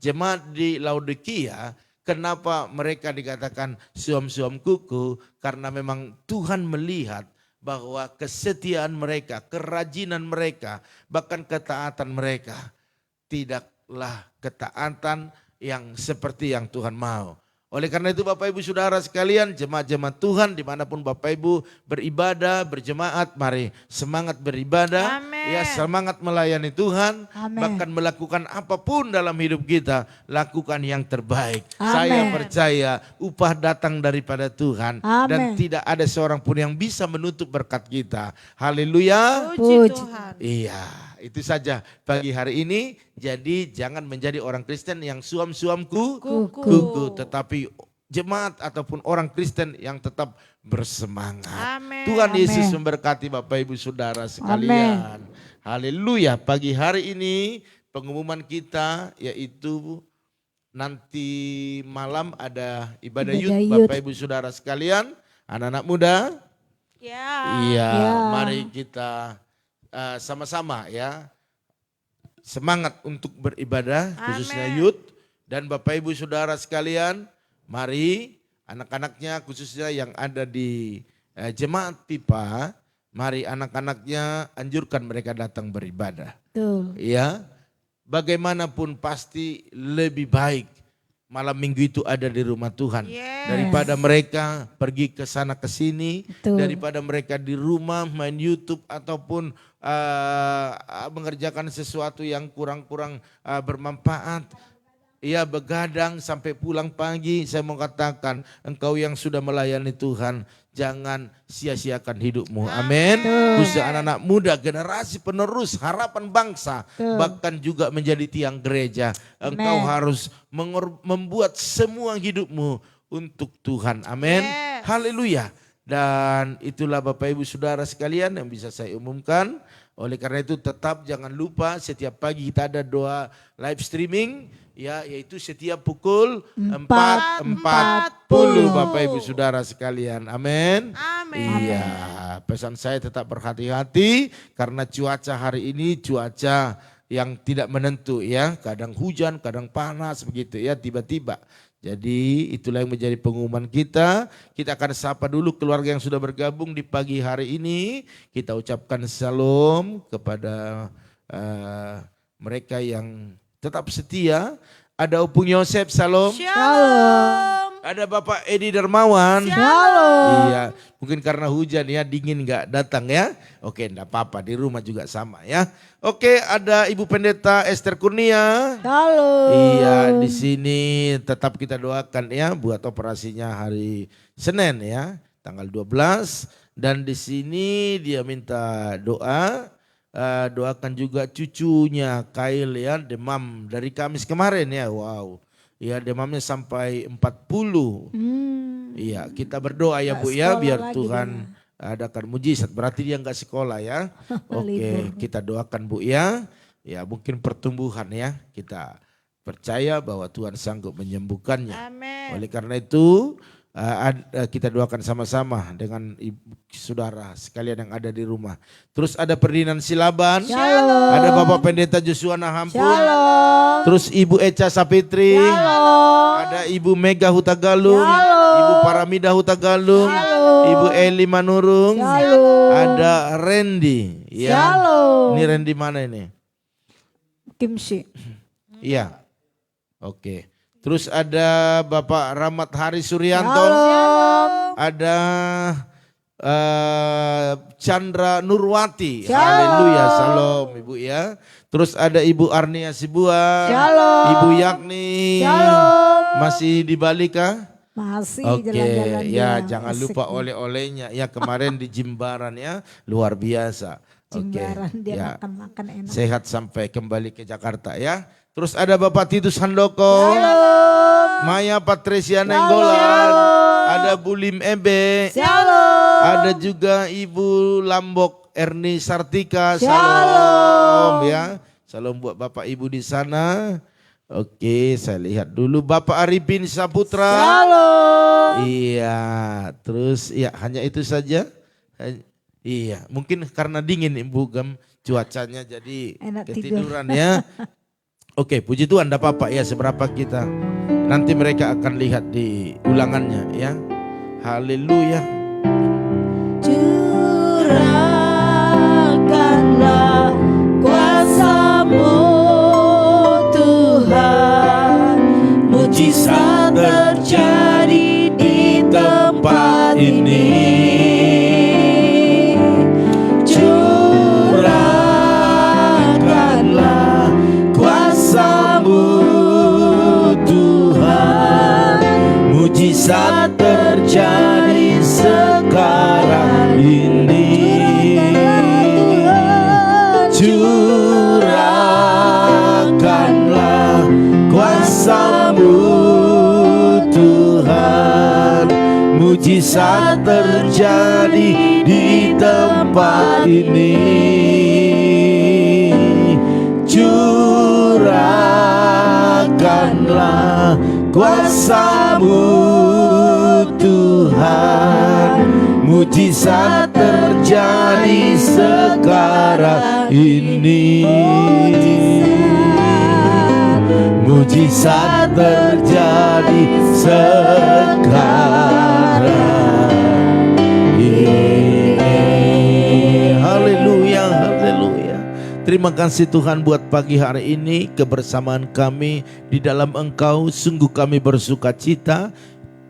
[SPEAKER 1] jemaat di Laodikia, kenapa mereka dikatakan suam-suam kuku? Karena memang Tuhan melihat bahwa kesetiaan mereka, kerajinan mereka, bahkan ketaatan mereka tidaklah ketaatan yang seperti yang Tuhan mau. Oleh karena itu Bapak Ibu Saudara sekalian, jemaat-jemaat Tuhan dimanapun Bapak Ibu beribadah, berjemaat, mari semangat beribadah,
[SPEAKER 3] Amin.
[SPEAKER 1] ya semangat melayani Tuhan,
[SPEAKER 2] Amin.
[SPEAKER 1] bahkan melakukan apapun dalam hidup kita, lakukan yang terbaik.
[SPEAKER 2] Amin.
[SPEAKER 1] Saya percaya upah datang daripada Tuhan dan
[SPEAKER 2] Amin.
[SPEAKER 1] tidak ada seorang pun yang bisa menutup berkat kita. Haleluya.
[SPEAKER 3] Puji
[SPEAKER 2] Puji.
[SPEAKER 3] Tuhan.
[SPEAKER 1] Iya, itu saja pagi hari ini. Jadi jangan menjadi orang Kristen yang suam-suam kuku, tetapi jemaat ataupun orang Kristen yang tetap bersemangat.
[SPEAKER 3] Amin.
[SPEAKER 1] Tuhan Yesus
[SPEAKER 2] Amin.
[SPEAKER 1] memberkati Bapak Ibu Saudara sekalian. Haleluya. Pagi hari ini pengumuman kita yaitu nanti malam ada ibadah
[SPEAKER 2] Ibadah
[SPEAKER 1] youth
[SPEAKER 2] youth.
[SPEAKER 1] Bapak Ibu Saudara sekalian, anak-anak muda.
[SPEAKER 3] Ya.
[SPEAKER 1] Iya,
[SPEAKER 2] Ya.
[SPEAKER 1] mari kita sama-sama ya semangat untuk beribadah khususnya
[SPEAKER 3] Amin.
[SPEAKER 1] youth dan Bapak Ibu Saudara sekalian, mari anak-anaknya khususnya yang ada di jemaat pipa, mari anak-anaknya anjurkan mereka datang beribadah.
[SPEAKER 2] Tuh.
[SPEAKER 1] Ya, bagaimanapun pasti lebih baik malam minggu itu ada di rumah Tuhan.
[SPEAKER 3] Yes.
[SPEAKER 1] Daripada mereka pergi ke sana ke sini,
[SPEAKER 2] Betul.
[SPEAKER 1] daripada mereka di rumah main YouTube ataupun mengerjakan sesuatu yang kurang-kurang bermanfaat. Ia begadang sampai pulang pagi. Saya mau katakan, engkau yang sudah melayani Tuhan, jangan sia-siakan hidupmu. Amin. Khusus anak-anak muda, generasi penerus, harapan bangsa, bahkan juga menjadi tiang gereja. Engkau
[SPEAKER 2] Amin.
[SPEAKER 1] harus membuat semua hidupmu untuk Tuhan. Amin.
[SPEAKER 3] Yes.
[SPEAKER 1] Haleluya. Dan itulah Bapak Ibu Saudara sekalian yang bisa saya umumkan. Oleh karena itu tetap jangan lupa setiap pagi kita ada doa live streaming. Ya, yaitu setiap pukul 4.40 Bapak Ibu Saudara sekalian. Amin.
[SPEAKER 3] Amin.
[SPEAKER 1] Iya, pesan saya tetap berhati-hati karena cuaca hari ini cuaca yang tidak menentu ya. Kadang hujan, kadang panas begitu ya tiba-tiba. Jadi itulah yang menjadi pengumuman kita. Kita akan sapa dulu keluarga yang sudah bergabung di pagi hari ini. Kita ucapkan salam kepada mereka yang tetap setia. Ada Opung Yosef, salam.
[SPEAKER 3] Shalom.
[SPEAKER 1] Ada Bapak Edi Dermawan.
[SPEAKER 2] Shalom.
[SPEAKER 1] Iya, mungkin karena hujan ya, dingin nggak datang ya. Oke, enggak apa-apa, di rumah juga sama ya. Oke, ada Ibu Pendeta Esther Kurnia.
[SPEAKER 2] Shalom.
[SPEAKER 1] Iya, di sini tetap kita doakan ya buat operasinya hari Senin ya, tanggal 12. Dan di sini dia minta doa, doakan juga cucunya Kail ya, demam dari Kamis kemarin ya, wow. Ya demamnya sampai 40. Iya, kita berdoa ya Bu ya, biar Tuhan adakan mujizat. Berarti dia enggak sekolah ya. Oke, kita doakan Bu ya. Ya mungkin pertumbuhan ya. Kita percaya bahwa Tuhan sanggup menyembuhkannya.
[SPEAKER 3] Amin.
[SPEAKER 1] Oleh karena itu kita doakan sama-sama dengan ibu saudara sekalian yang ada di rumah. Terus ada Ferdinand Silaban.
[SPEAKER 2] Shalom.
[SPEAKER 1] Ada Bapak Pendeta Joshua Nahampun.
[SPEAKER 2] Shalom.
[SPEAKER 1] Terus Ibu Eca Sapitri.
[SPEAKER 2] Shalom.
[SPEAKER 1] Ada Ibu Mega Hutagalung.
[SPEAKER 2] Shalom.
[SPEAKER 1] Ibu Paramida Hutagalung.
[SPEAKER 2] Shalom.
[SPEAKER 1] Ibu Eli Manurung.
[SPEAKER 2] Shalom.
[SPEAKER 1] Ada Randy. Ya.
[SPEAKER 2] Shalom.
[SPEAKER 1] Ini Randy mana ini?
[SPEAKER 2] Kimsi.
[SPEAKER 1] Iya. Oke. Terus ada Bapak Rahmat Hari Suryanto.
[SPEAKER 2] Shalom.
[SPEAKER 1] Ada Chandra Nurwati.
[SPEAKER 2] Shalom.
[SPEAKER 1] Haleluya, salam Ibu ya. Terus ada Ibu Arnia Sibuan.
[SPEAKER 2] Shalom.
[SPEAKER 1] Ibu Yakni.
[SPEAKER 2] Shalom.
[SPEAKER 1] Masih di Bali kah?
[SPEAKER 2] Masih
[SPEAKER 1] Oke,
[SPEAKER 2] jalan-jalan
[SPEAKER 1] ya
[SPEAKER 2] dia.
[SPEAKER 1] jangan
[SPEAKER 2] Asik
[SPEAKER 1] lupa
[SPEAKER 2] nih.
[SPEAKER 1] oleh-olehnya. Ya kemarin di Jimbaran ya, luar biasa. Oke,
[SPEAKER 2] Jimbaran dia
[SPEAKER 1] ya.
[SPEAKER 2] makan-makan enak.
[SPEAKER 1] Sehat sampai kembali ke Jakarta ya. Terus ada Bapak Titus Handoko.
[SPEAKER 2] Shalom.
[SPEAKER 1] Maya Patricia Nenggolan. Ada Bulim Ebe.
[SPEAKER 2] Shalom.
[SPEAKER 1] Ada juga Ibu Lambok Erni Sartika.
[SPEAKER 2] Shalom.
[SPEAKER 1] Salam ya. Salam buat Bapak Ibu di sana. Oke, saya lihat dulu Bapak Arifin Saputra.
[SPEAKER 2] Shalom.
[SPEAKER 1] Iya, terus ya hanya itu saja. Iya, mungkin karena dingin Ibu Gam cuacanya jadi
[SPEAKER 2] Enak
[SPEAKER 1] ketiduran ya. Oke, puji Tuhan, enggak apa-apa ya seberapa kita. Nanti mereka akan lihat di ulangannya ya. Haleluya.
[SPEAKER 2] Curahkanlah kuasa-Mu Tuhan, mujizat terjadi di tempat ini. Curahkanlah kuasa-Mu Tuhan, mujizat terjadi sekarang ini. Curahkanlah kuasa-Mu Tuhan, mujizat terjadi di tempat ini. Curahkanlah kuasa-Mu Tuhan, mujizat terjadi sekarang ini. Mujizat terjadi sekarang ini. Haleluya, haleluya. Terima kasih Tuhan buat pagi hari ini, kebersamaan kami di dalam Engkau. Sungguh kami bersuka cita,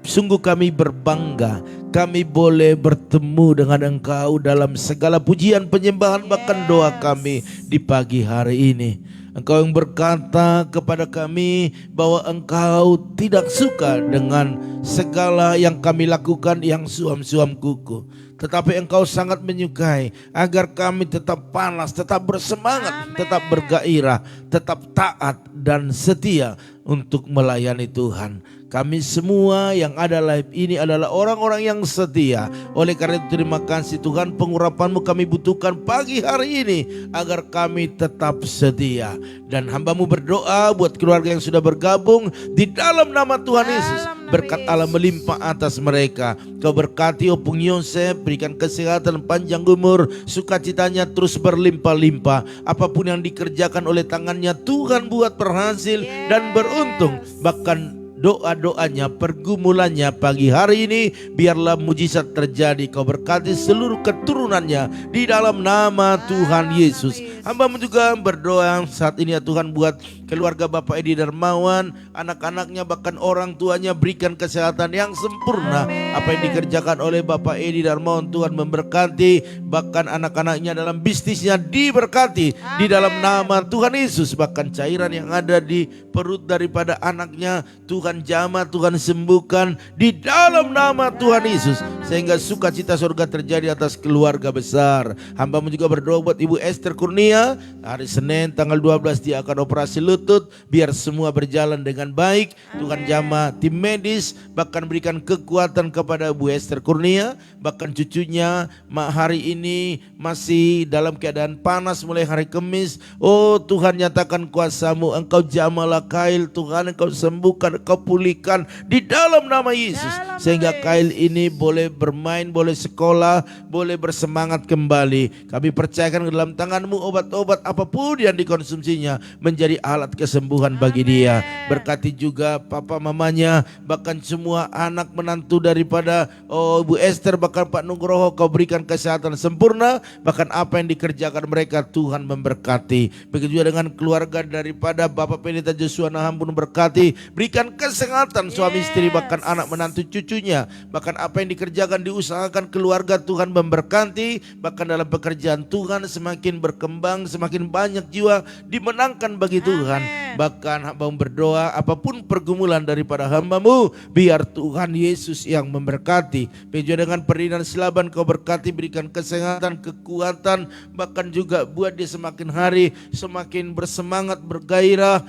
[SPEAKER 2] sungguh kami berbangga. Kami boleh bertemu dengan Engkau dalam segala pujian, penyembahan, bahkan doa kami di pagi hari ini. Engkau yang berkata kepada kami bahwa Engkau tidak suka dengan segala yang kami lakukan yang suam-suam kuku. Tetapi Engkau sangat menyukai agar kami tetap panas, tetap bersemangat, tetap bergairah, tetap taat dan setia untuk melayani Tuhan. Kami semua yang ada live ini adalah orang-orang yang setia. Oleh karena itu terima kasih Tuhan, pengurapan-Mu kami butuhkan pagi hari ini agar kami tetap setia. Dan hamba-Mu berdoa buat keluarga yang sudah bergabung di dalam nama Tuhan Yesus. Berkat Allah melimpah atas mereka. Kau berkati Opung Yosef, berikan kesehatan, panjang umur, sukacitanya terus berlimpah-limpah. Apapun yang dikerjakan oleh tangannya Tuhan buat berhasil dan beruntung. Bahkan
[SPEAKER 1] doa-doanya, pergumulannya pagi hari ini. Biarlah mujizat terjadi. Kau berkati seluruh keturunannya di dalam nama Tuhan Yesus. Hamba-Mu juga berdoa saat ini ya Tuhan, buat keluarga Bapak Edi Darmawan, anak-anaknya bahkan orang tuanya, berikan kesehatan yang sempurna. Apa yang dikerjakan oleh Bapak Edi Darmawan, Tuhan memberkati, bahkan anak-anaknya dalam bisnisnya diberkati di dalam nama Tuhan Yesus. Bahkan cairan yang ada di perut daripada anaknya, Tuhan jamah, Tuhan sembuhkan di dalam nama Tuhan Yesus, sehingga sukacita surga terjadi atas keluarga besar. Hamba-Mu juga berdoa buat Ibu Esther Kurnia, hari Senin tanggal 12 dia akan operasi lutut. Biar semua berjalan dengan baik. Tuhan jamah tim medis, bahkan berikan kekuatan kepada Ibu Esther Kurnia. Bahkan cucunya hari ini masih dalam keadaan panas mulai hari Kamis. Oh Tuhan, nyatakan kuasa-Mu, Engkau jamahlah Kail, Tuhan Engkau sembuhkan, Engkau pulihkan di dalam nama Yesus, sehingga Kail ini boleh bermain, boleh sekolah, boleh bersemangat kembali. Kami percayakan ke dalam tangan-Mu obat-obat apapun yang dikonsumsinya menjadi alat kesembuhan bagi dia. Berkati juga papa mamanya, bahkan semua anak menantu daripada Ibu Esther, bahkan Pak Nugroho, Kau berikan kesehatan sempurna. Bahkan apa yang dikerjakan mereka Tuhan memberkati. Begitu juga dengan keluarga daripada Bapak Pendeta Joshua Naham pun berkati, berikan kesehatan suami istri, bahkan anak menantu cucunya. Bahkan apa yang dikerjakan, diusahakan keluarga Tuhan memberkati. Bahkan dalam pekerjaan Tuhan semakin berkembang, semakin banyak jiwa dimenangkan bagi Tuhan. Bahkan hamba-Mu berdoa, apapun pergumulan daripada hamba-Mu, biar Tuhan Yesus yang memberkati. Begitu dengan Ferdinand Silaban, Kau berkati, berikan kesehatan, kekuatan, bahkan juga buat dia semakin hari semakin bersemangat, bergairah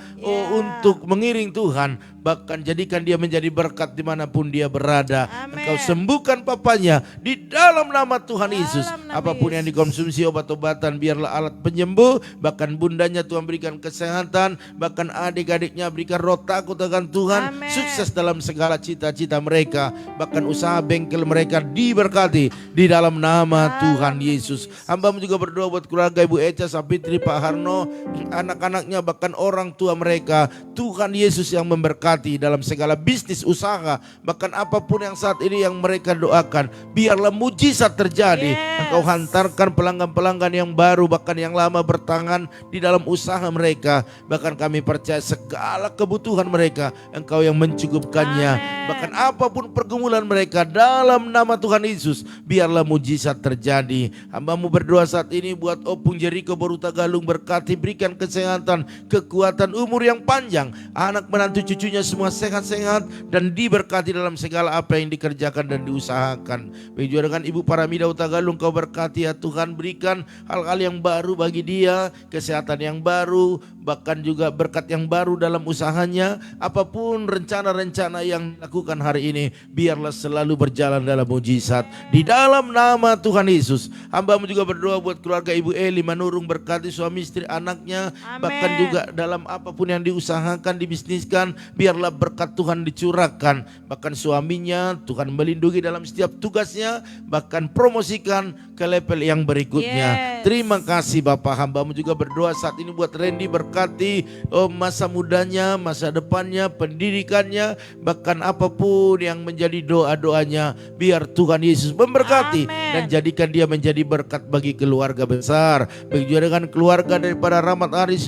[SPEAKER 1] untuk mengiring Tuhan. Bahkan jadikan dia menjadi berkat dimanapun dia berada. Engkau sembuhkan papanya di dalam nama Tuhan Yesus. Apapun yang dikonsumsi obat-obatan, biarlah alat penyembuh. Bahkan bundanya Tuhan berikan kesehatan. Bahkan adik-adiknya berikan roh takut akan Tuhan. Sukses dalam segala cita-cita mereka. Bahkan usaha bengkel mereka diberkati di dalam nama Tuhan Yesus. Hamba-Mu juga berdoa buat keluarga Ibu Eca, Sapitri, Pak Harno, anak-anaknya, bahkan orang tua mereka. Tuhan Yesus yang memberkati dalam segala bisnis usaha, bahkan apapun yang saat ini yang mereka doakan, biarlah mujizat terjadi. Engkau hantarkan pelanggan-pelanggan yang baru, bahkan yang lama bertangan di dalam usaha mereka. Bahkan kami percaya segala kebutuhan mereka Engkau yang mencukupkannya. Bahkan apapun pergumulan mereka, dalam nama Tuhan Yesus biarlah mujizat terjadi. Hamba-Mu berdoa saat ini buat Opung Jericho Boruta Galung, berkati, berikan kesehatan, kekuatan, umur yang panjang, anak menantu cucunya semua sehat-sehat dan diberkati dalam segala apa yang dikerjakan dan diusahakan. Begitu dengan Ibu Paramida Utagalung, Kau berkati ya Tuhan, berikan hal-hal yang baru bagi dia, kesehatan yang baru, bahkan juga berkat yang baru dalam usahanya. Apapun rencana-rencana yang dilakukan hari ini, biarlah selalu berjalan dalam mujizat di dalam nama Tuhan Yesus. Hamba-Mu juga berdoa buat keluarga Ibu Eli Manurung, berkati suami istri anaknya. Bahkan juga dalam apapun yang diusahakan, dibisniskan, biarlah berkat Tuhan dicurahkan. Bahkan suaminya Tuhan melindungi dalam setiap tugasnya, bahkan promosikan ke level yang berikutnya. Terima kasih Bapak. Hamba-Mu juga berdoa saat ini buat Randy, berkati masa mudanya, masa depannya, pendidikannya, bahkan apapun yang menjadi doa-doanya, biar Tuhan Yesus memberkati dan jadikan dia menjadi berkat bagi keluarga besar. Begitu dengan keluarga daripada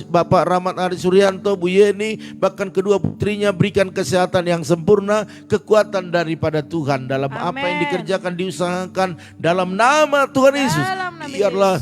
[SPEAKER 1] Bapak Rahmat Aris Suryanto, Bu Yeni, bahkan kedua putrinya, berikan kesehatan yang sempurna, kekuatan daripada Tuhan dalam apa yang dikerjakan, diusahakan dalam nama Tuhan Yesus. Biarlah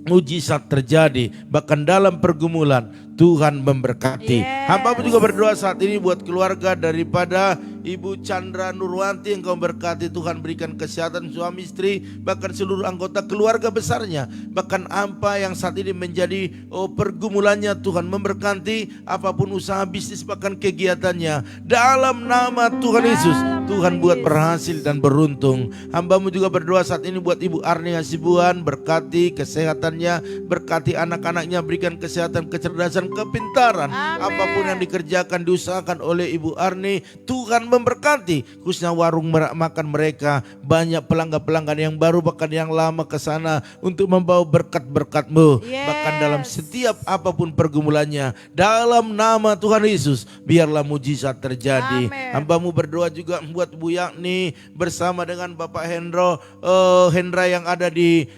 [SPEAKER 1] mujizat terjadi, bahkan dalam pergumulan Tuhan memberkati. Hamba-Mu juga berdoa saat ini buat keluarga daripada Ibu Chandra Nurwanti, Engkau berkati, Tuhan berikan kesehatan suami istri, bahkan seluruh anggota keluarga besarnya. Bahkan apa yang saat ini menjadi pergumulannya, Tuhan memberkati. Apapun usaha bisnis, bahkan kegiatannya, dalam nama Tuhan Yesus, Tuhan buat berhasil dan beruntung. Hamba-Mu juga berdoa saat ini buat Ibu Arni Hasibuan, berkati kesehatannya, berkati anak-anaknya, berikan kesehatan, kecerdasan, kepintaran. Apapun yang dikerjakan, diusahakan oleh Ibu Arni, Tuhan memberkati, khususnya warung makan mereka. Banyak pelanggan-pelanggan yang baru bahkan yang lama ke sana untuk membawa berkat-berkat-Mu. Bahkan dalam setiap apapun pergumulannya, dalam nama Tuhan Yesus, biarlah mujizat terjadi. Hamba-Mu berdoa juga buat Bu Yakni bersama dengan Bapak Hendra yang ada di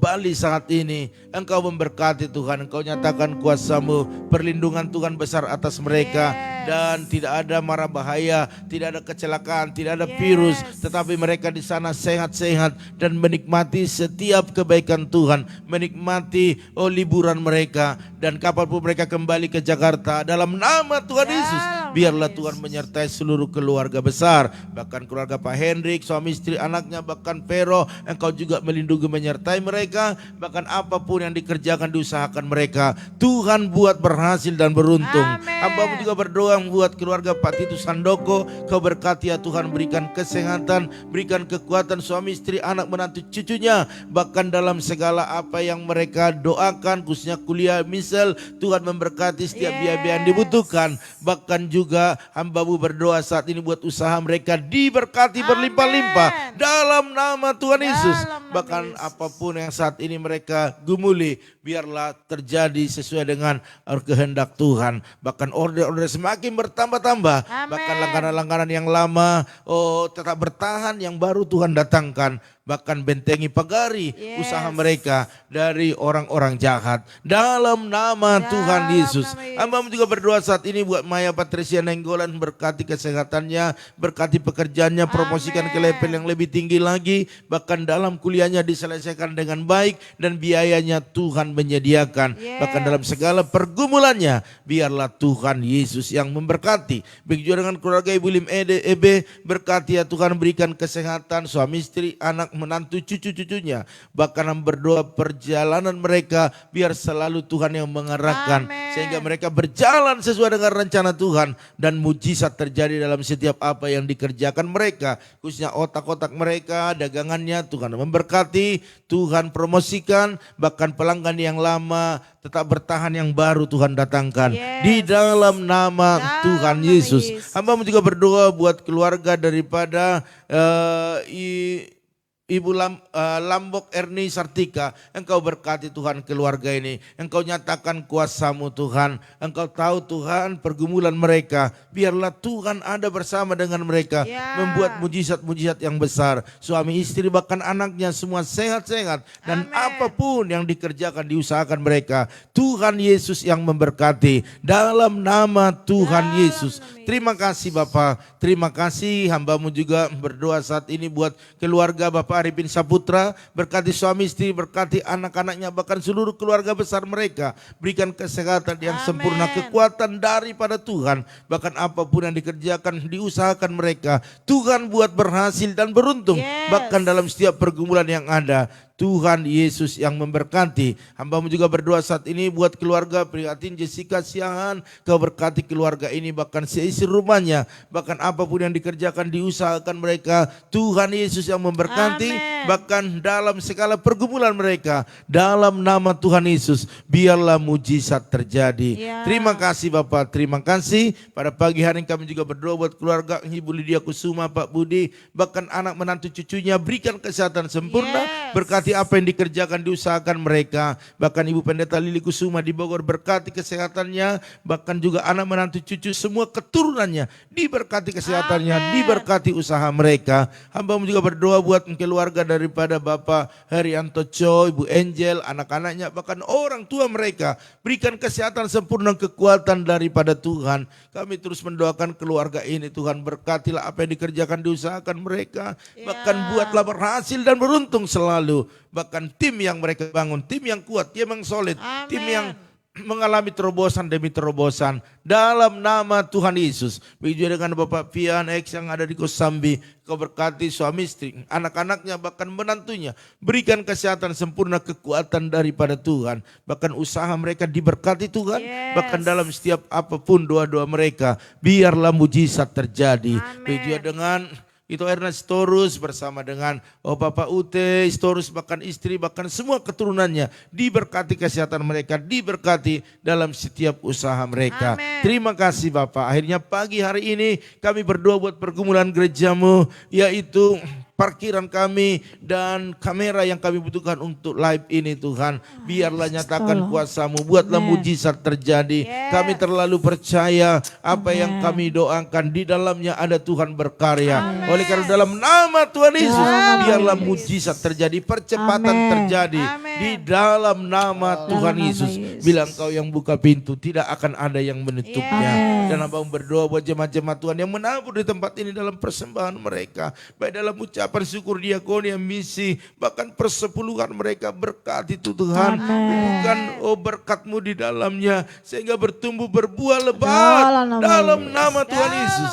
[SPEAKER 1] Bali saat ini. Engkau memberkati Tuhan, Engkau nyatakan kuasa-Mu, perlindungan Tuhan besar atas mereka. Dan tidak ada mara bahaya, tidak ada kecelakaan, tidak ada virus, tetapi mereka di sana sehat-sehat dan menikmati setiap kebaikan Tuhan, menikmati liburan mereka, dan kapanpun mereka kembali ke Jakarta, dalam nama Tuhan Yesus, biarlah Tuhan menyertai seluruh keluarga besar, bahkan keluarga Pak Hendrik, suami istri, anaknya, bahkan Vero. Engkau juga melindungi menyertai mereka, bahkan apapun yang dikerjakan, diusahakan mereka, Tuhan buat berhasil dan beruntung. Hamba-Mu juga berdoa buat keluarga Pak Titus Handoko, Kau berkati ya Tuhan, berikan kesehatan, berikan kekuatan suami istri, anak menantu cucunya, bahkan dalam segala apa yang mereka doakan, khususnya kuliah misal, Tuhan memberkati setiap biaya-biaya yang dibutuhkan. Bahkan juga hamba-Mu berdoa saat ini buat usaha mereka diberkati berlimpah-limpah dalam nama Tuhan Yesus. Bahkan apapun yang saat ini mereka gumuli, biarlah terjadi sesuai dengan kehendak Tuhan. Bahkan order-order semakin bertambah-tambah. Bahkan langganan-langganan yang lama tetap bertahan, yang baru Tuhan datangkan. Bahkan bentengi pagari usaha mereka dari orang-orang jahat. Dalam nama Tuhan Yesus. Hamba-Mu juga berdoa saat ini buat Maya Patricia Nenggolan, berkati kesehatannya, berkati pekerjaannya, promosikan ke level yang lebih tinggi lagi. Bahkan dalam kuliahnya diselesaikan dengan baik dan biayanya Tuhan menyediakan. Bahkan dalam segala pergumulannya, biarlah Tuhan Yesus yang memberkati. Begitu juga dengan keluarga Ibu Lim Ebe, berkati ya Tuhan, berikan kesehatan suami istri, anak, menantu, cucu-cucunya. Bahkan berdoa perjalanan mereka biar selalu Tuhan yang mengarahkan, sehingga mereka berjalan sesuai dengan rencana Tuhan, dan mujizat terjadi dalam setiap apa yang dikerjakan mereka, khususnya otak-otak mereka, dagangannya. Tuhan memberkati, Tuhan promosikan, bahkan pelanggan yang lama tetap bertahan, yang baru Tuhan datangkan di dalam nama Tuhan Yesus. Hamba-Mu juga berdoa buat keluarga daripada Ibu Lambok Erni Sartika. Engkau berkati Tuhan keluarga ini. Engkau nyatakan kuasa-Mu Tuhan. Engkau tahu Tuhan pergumulan mereka. Biarlah Tuhan ada bersama dengan mereka. Membuat mujizat-mujizat yang besar. Suami istri bahkan anaknya semua sehat-sehat. Dan apapun yang dikerjakan, diusahakan mereka, Tuhan Yesus yang memberkati. Dalam nama Tuhan Yesus. Terima kasih Bapak. Terima kasih. Hamba-Mu juga berdoa saat ini buat keluarga Bapak Arifin Saputra, berkati suami istri, berkati anak-anaknya, bahkan seluruh keluarga besar mereka. Berikan kesehatan yang sempurna, kekuatan daripada Tuhan. Bahkan apapun yang dikerjakan, diusahakan mereka, Tuhan buat berhasil dan beruntung. Bahkan dalam setiap pergumulan yang ada, Tuhan Yesus yang memberkati. Hamba-Mu juga berdoa saat ini buat keluarga prihatin Jessica Siahan. Kau berkati keluarga ini, bahkan seisi rumahnya, bahkan apapun yang dikerjakan, diusahakan mereka, Tuhan Yesus yang memberkati. Bahkan dalam segala pergumulan mereka, dalam nama Tuhan Yesus, biarlah mujizat terjadi. Terima kasih Bapak, terima kasih. Pada pagi hari kami juga berdoa buat keluarga Ibu Lydia Kusuma, Pak Budi, bahkan anak menantu cucunya, berikan kesehatan sempurna. Berkati apa yang dikerjakan, diusahakan mereka. Bahkan Ibu Pendeta Lili Kusuma di Bogor, berkati kesehatannya. Bahkan juga anak menantu cucu, semua keturunannya diberkati kesehatannya, diberkati usaha mereka. Hamba-Mu juga berdoa buat keluarga daripada Bapak Herianto Cho, Ibu Angel, anak-anaknya, bahkan orang tua mereka. Berikan kesehatan sempurna, kekuatan daripada Tuhan. Kami terus mendoakan keluarga ini, Tuhan berkatilah apa yang dikerjakan, diusahakan mereka. Bahkan buatlah berhasil dan beruntung selalu. Bahkan tim yang mereka bangun, tim yang kuat, tim yang solid, tim yang mengalami terobosan demi terobosan dalam nama Tuhan Yesus. Begitu dengan Bapak Pian X yang ada di Kosambi, Kau berkati suami istri, anak-anaknya, bahkan menantunya. Berikan kesehatan sempurna, kekuatan daripada Tuhan. Bahkan usaha mereka diberkati Tuhan. Bahkan dalam setiap apapun doa-doa mereka, biarlah mujizat terjadi. Begitu dengan itu Ernestorus bersama dengan Bapak Ute, Storus, bahkan istri, bahkan semua keturunannya. Diberkati kesehatan mereka, diberkati dalam setiap usaha mereka.
[SPEAKER 3] Amin.
[SPEAKER 1] Terima kasih Bapak. Akhirnya pagi hari ini kami berdoa buat pergumulan gerejamu, yaitu parkiran kami dan kamera yang kami butuhkan untuk live ini Tuhan. Biarlah nyatakan kuasa-Mu, buatlah mujizat terjadi. Kami terlalu percaya apa yang kami doakan, di dalamnya ada Tuhan berkarya. Oleh karena dalam nama Tuhan Yesus, biarlah mujizat terjadi, percepatan terjadi. Di dalam nama Tuhan Yesus, bilang Kau yang buka pintu, tidak akan ada yang menutupnya. Dan Abang berdoa buat jemaat-jemaat Tuhan yang menabur di tempat ini dalam persembahan mereka, baik dalam ucapan syukur, diakonia, misi, bahkan persepuluhan mereka. Berkati itu Tuhan, bukan berkat-Mu di dalamnya, sehingga bertumbuh berbuah lebat dalam nama Tuhan Yesus.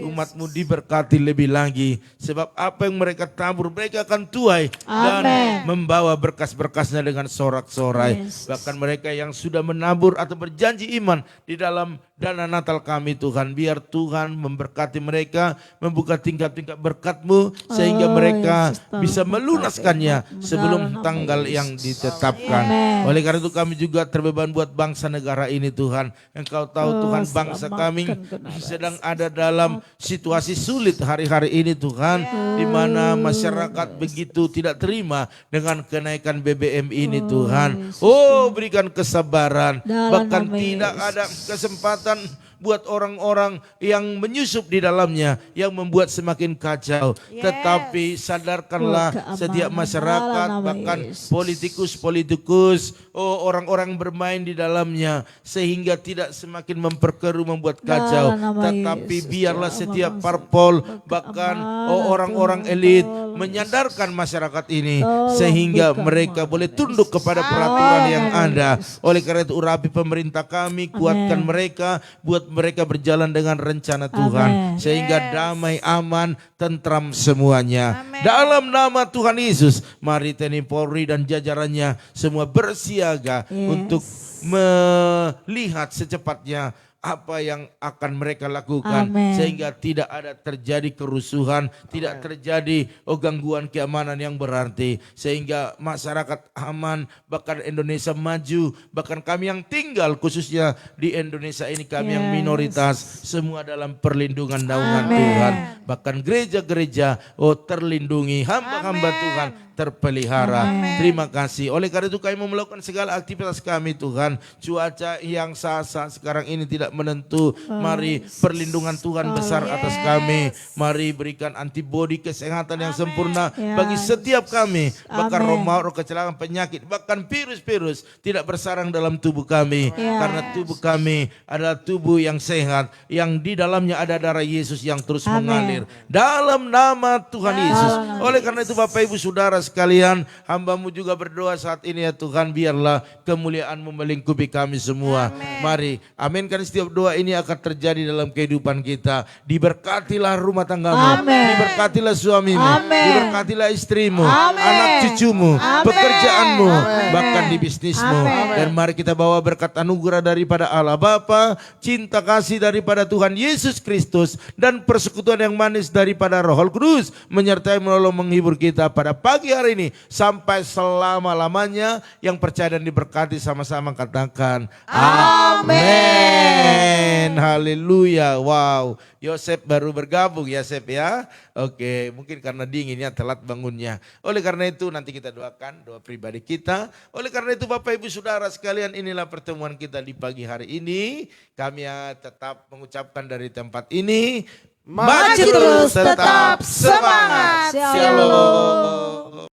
[SPEAKER 1] Umat-Mu diberkati lebih lagi, sebab apa yang mereka tabur mereka akan tuai dan membawa berkas-berkasnya dengan sorak-sorai. Bahkan mereka yang sudah menabur atau berjanji iman di dalam dana Natal kami Tuhan, biar Tuhan memberkati mereka, membuka tingkat-tingkat berkat-Mu, sehingga mereka bisa melunaskannya sebelum tanggal yang ditetapkan. Oleh karena itu kami juga terbeban buat bangsa negara ini Tuhan. Engkau tahu Tuhan, bangsa kami sedang ada dalam situasi sulit hari-hari ini Tuhan, di mana masyarakat begitu tidak terima dengan kenaikan BBM ini Tuhan. Berikan kesabaran, bahkan tidak ada kesempatan buat orang-orang yang menyusup di dalamnya, yang membuat semakin kacau. Tetapi sadarkanlah setiap masyarakat, bahkan politikus-politikus, orang-orang bermain di dalamnya, sehingga tidak semakin memperkeruh, membuat kacau. Tetapi biarlah setiap parpol, bahkan orang-orang elit menyadarkan masyarakat ini, sehingga mereka boleh tunduk kepada peraturan yang ada. Oleh karena itu urapi pemerintah kami, kuatkan mereka, buat mereka berjalan dengan rencana Tuhan, sehingga damai, aman, tentram semuanya. Dalam nama Tuhan Yesus, mari TNI Polri dan jajarannya semua bersiaga untuk melihat secepatnya apa yang akan mereka lakukan, sehingga tidak ada terjadi kerusuhan, tidak terjadi gangguan keamanan yang berarti, sehingga masyarakat aman, bahkan Indonesia maju, bahkan kami yang tinggal khususnya di Indonesia ini, kami yang minoritas, semua dalam perlindungan naungan Tuhan. Bahkan gereja-gereja terlindungi, hamba-hamba Tuhan terpelihara. Terima kasih. Oleh karena itu kami mau melakukan segala aktivitas kami Tuhan. Cuaca yang sah-sah sekarang ini tidak menentu. Mari perlindungan Tuhan besar atas kami. Mari berikan antibodi kesehatan yang sempurna bagi setiap kami. Bahkan roh kecelakaan, penyakit, bahkan virus-virus tidak bersarang dalam tubuh kami. Karena tubuh kami adalah tubuh yang sehat, yang di dalamnya ada darah Yesus yang terus mengalir. Dalam nama Tuhan Yesus. Oleh karena itu Bapak Ibu Saudara sekalian, hamba-Mu juga berdoa saat ini ya Tuhan, biarlah kemuliaan-Mu melingkupi kami semua. Mari aminkan setiap doa ini akan terjadi dalam kehidupan kita. Diberkatilah rumah tanggamu, diberkatilah suamimu, diberkatilah istrimu, anak cucumu, pekerjaanmu, bahkan di bisnismu. Dan mari kita bawa berkat anugerah daripada Allah Bapa, cinta kasih daripada Tuhan Yesus Kristus, dan persekutuan yang manis daripada Roh Kudus menyertai, menolong, menghibur kita pada pagi hari ini sampai selama-lamanya. Yang percaya dan diberkati sama-sama katakan amin. Haleluya. Wow, Yosef baru bergabung ya Sep ya. Oke, mungkin karena dinginnya telat bangunnya. Oleh karena itu nanti kita doakan doa pribadi kita. Oleh karena itu Bapak Ibu Saudara sekalian, inilah pertemuan kita di pagi hari ini. Kami tetap mengucapkan dari tempat ini, maju terus, tetap semangat. Shalom.